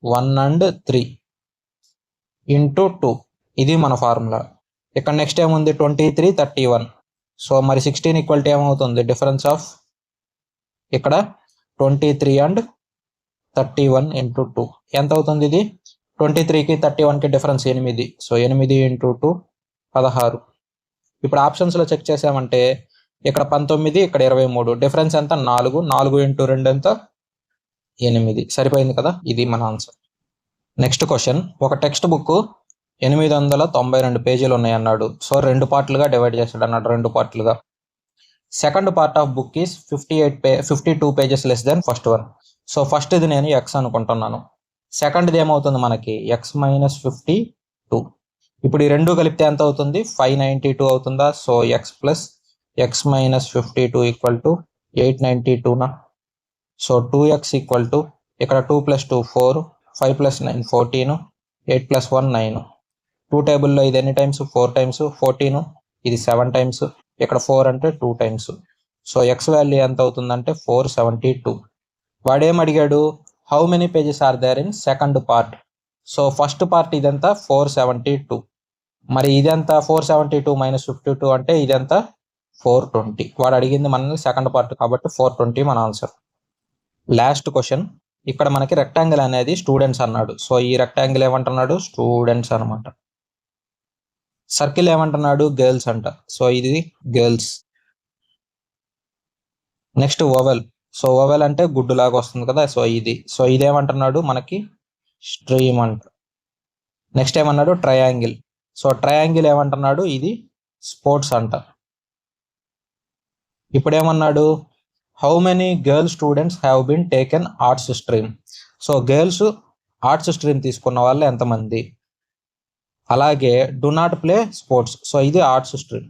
1 and 3 × 2, ఇది మన ఫార్ములా. ఇక్కడ నెక్స్ట్ ఏముంది, 23 31. సో మరి 16 ఏమవుతుంది, డిఫరెన్స్ ఆఫ్ ఇక్కడ 23 and 31 × 2 ఎంత అవుతుంది, ఇది 23కి 31కి డిఫరెన్స్ 8. సో 8 × 2 16. ఇప్పుడు ఆప్షన్స్లో చెక్ చేసామంటే ఇక్కడ 19, ఇక్కడ 23, డిఫరెన్స్ ఎంత 4. 4 × 2 ఎంత 8. సరిపోయింది కదా, ఇది మన ఆన్సర్. నెక్స్ట్ క్వశ్చన్, ఒక టెక్స్ట్ బుక్ 892 పేజీలు ఉన్నాయి అన్నాడు. సో 2 పార్ట్లుగా డివైడ్ చేశాడు అన్నాడు, 2 పార్ట్లుగా. Second part of book is 52 pages less than first one. So first ఇది నేను ఎక్స్ అనుకుంటున్నాను, సెకండ్ది ఏమవుతుంది మనకి x - 52. ఇప్పుడు ఈ రెండు కలిపితే ఎంత అవుతుంది, 592 అవుతుందా. So x + x - 52 = 892. So 2x ఇక్కడ 2 + 2 4, 5 + 9 14, 8 + 1 9. 2 టేబుల్లో ఇది ఎన్ని టైమ్స్, 4 టైమ్స్. 14 ఇది 7 టైమ్స్. ఇక్కడ 4 అంటే 2 టైమ్స్. సో ఎక్స్ వాల్యూ ఎంత అవుతుందంటే 472. వాడేం అడిగాడు, how many pages are there in second part. So first part ఇదంతా 472. మరి ఇదంతా 472 - 52 అంటే ఇదంతా 420. వాడు అడిగింది మనల్ని సెకండ్ పార్ట్ కాబట్టి 420 మన ఆన్సర్. లాస్ట్ క్వశ్చన్, ఇక్కడ మనకి రెక్టాంగిల్ అనేది స్టూడెంట్స్ అన్నాడు. సో ఈ రెక్టాంగిల్ ఏమంటున్నాడు, స్టూడెంట్స్ అనమాట. సర్కిల్ ఏమంటున్నాడు, గర్ల్స్ అంట. సో ఇది girls. Next oval. So oval అంటే గుడ్డు లాగా వస్తుంది కదా, సో ఇదేమంటున్నాడు మనకి స్ట్రీమ్ అంట. నెక్స్ట్ ఏమన్నాడు ట్రయాంగిల్. సో ట్రయాంగిల్ ఏమంటున్నాడు ఇది స్పోర్ట్స్ అంట. ఇప్పుడు ఏమన్నాడు how many girl students have been taken arts stream. So girls arts stream తీసుకున్న వాళ్ళు ఎంతమంది. అలాగే do not play sports. So ఇది ఆర్ట్స్ స్ట్రీమ్,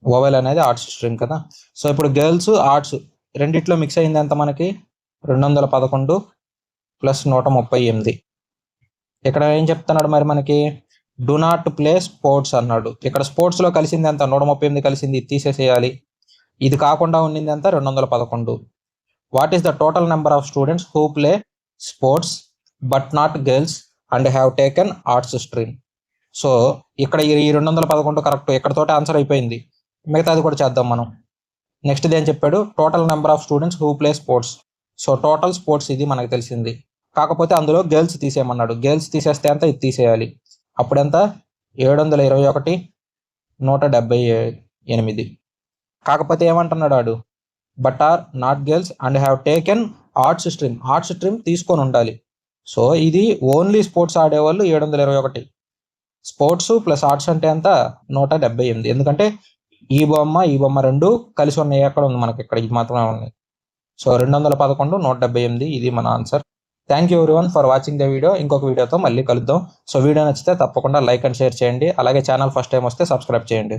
ఓవెల్ అనేది ఆర్ట్స్ స్ట్రీమ్ కదా. సో ఇప్పుడు గర్ల్స్ ఆర్ట్స్ రెండిట్లో మిక్స్ అయింది ఎంత మనకి 211 ప్లస్ 138. ఇక్కడ ఏం చెప్తున్నాడు మరి మనకి డు నాట్ ప్లే స్పోర్ట్స్ అన్నాడు. ఇక్కడ స్పోర్ట్స్ లో కలిసింది ఎంత 138 కలిసింది, ఇది తీసేసేయాలి. ఇది కాకుండా ఉండింది ఎంత 211. What is the total number of students who play sports but not girls and have taken arts stream. So ఇక్కడ ఈ 211 కరెక్ట్, ఇక్కడతోటి ఆన్సర్ అయిపోయింది. మిగతాది కూడా చేద్దాం మనం. నెక్స్ట్ ఏం చెప్పాడు total number of students who play sports. So total sports ఇది మనకు తెలిసింది, కాకపోతే అందులో గర్ల్స్ తీసేయమన్నాడు. గర్ల్స్ తీసేస్తే ఎంత ఇది తీసేయాలి. అప్పుడెంత 721 178. కాకపోతే ఏమంటున్నాడు ఆడు but are not girls and have taken arts stream. Arts stream తీసుకొని ఉండాలి. సో ఇది ఓన్లీ స్పోర్ట్స్ ఆడేవాళ్ళు 721. స్పోర్ట్స్ ప్లస్ ఆర్ట్స్ అంటే ఎంత 178. ఎందుకంటే ఈ బొమ్మ రెండు కలిసి ఉన్నాయి. ఎక్కడ ఉంది మనకి ఇక్కడ ఇది మాత్రమే ఉన్నాయి. సో 211 178 ఇది మన answer. Thank you everyone for watching the video. ఇంకొక వీడియోతో మళ్ళీ కలుద్దాం. సో వీడియో నచ్చితే తప్పకుండా లైక్ అండ్ షేర్ చేయండి. అలాగే ఛానల్ ఫస్ట్ టైం వస్తే సబ్స్క్రైబ్ చేయండి.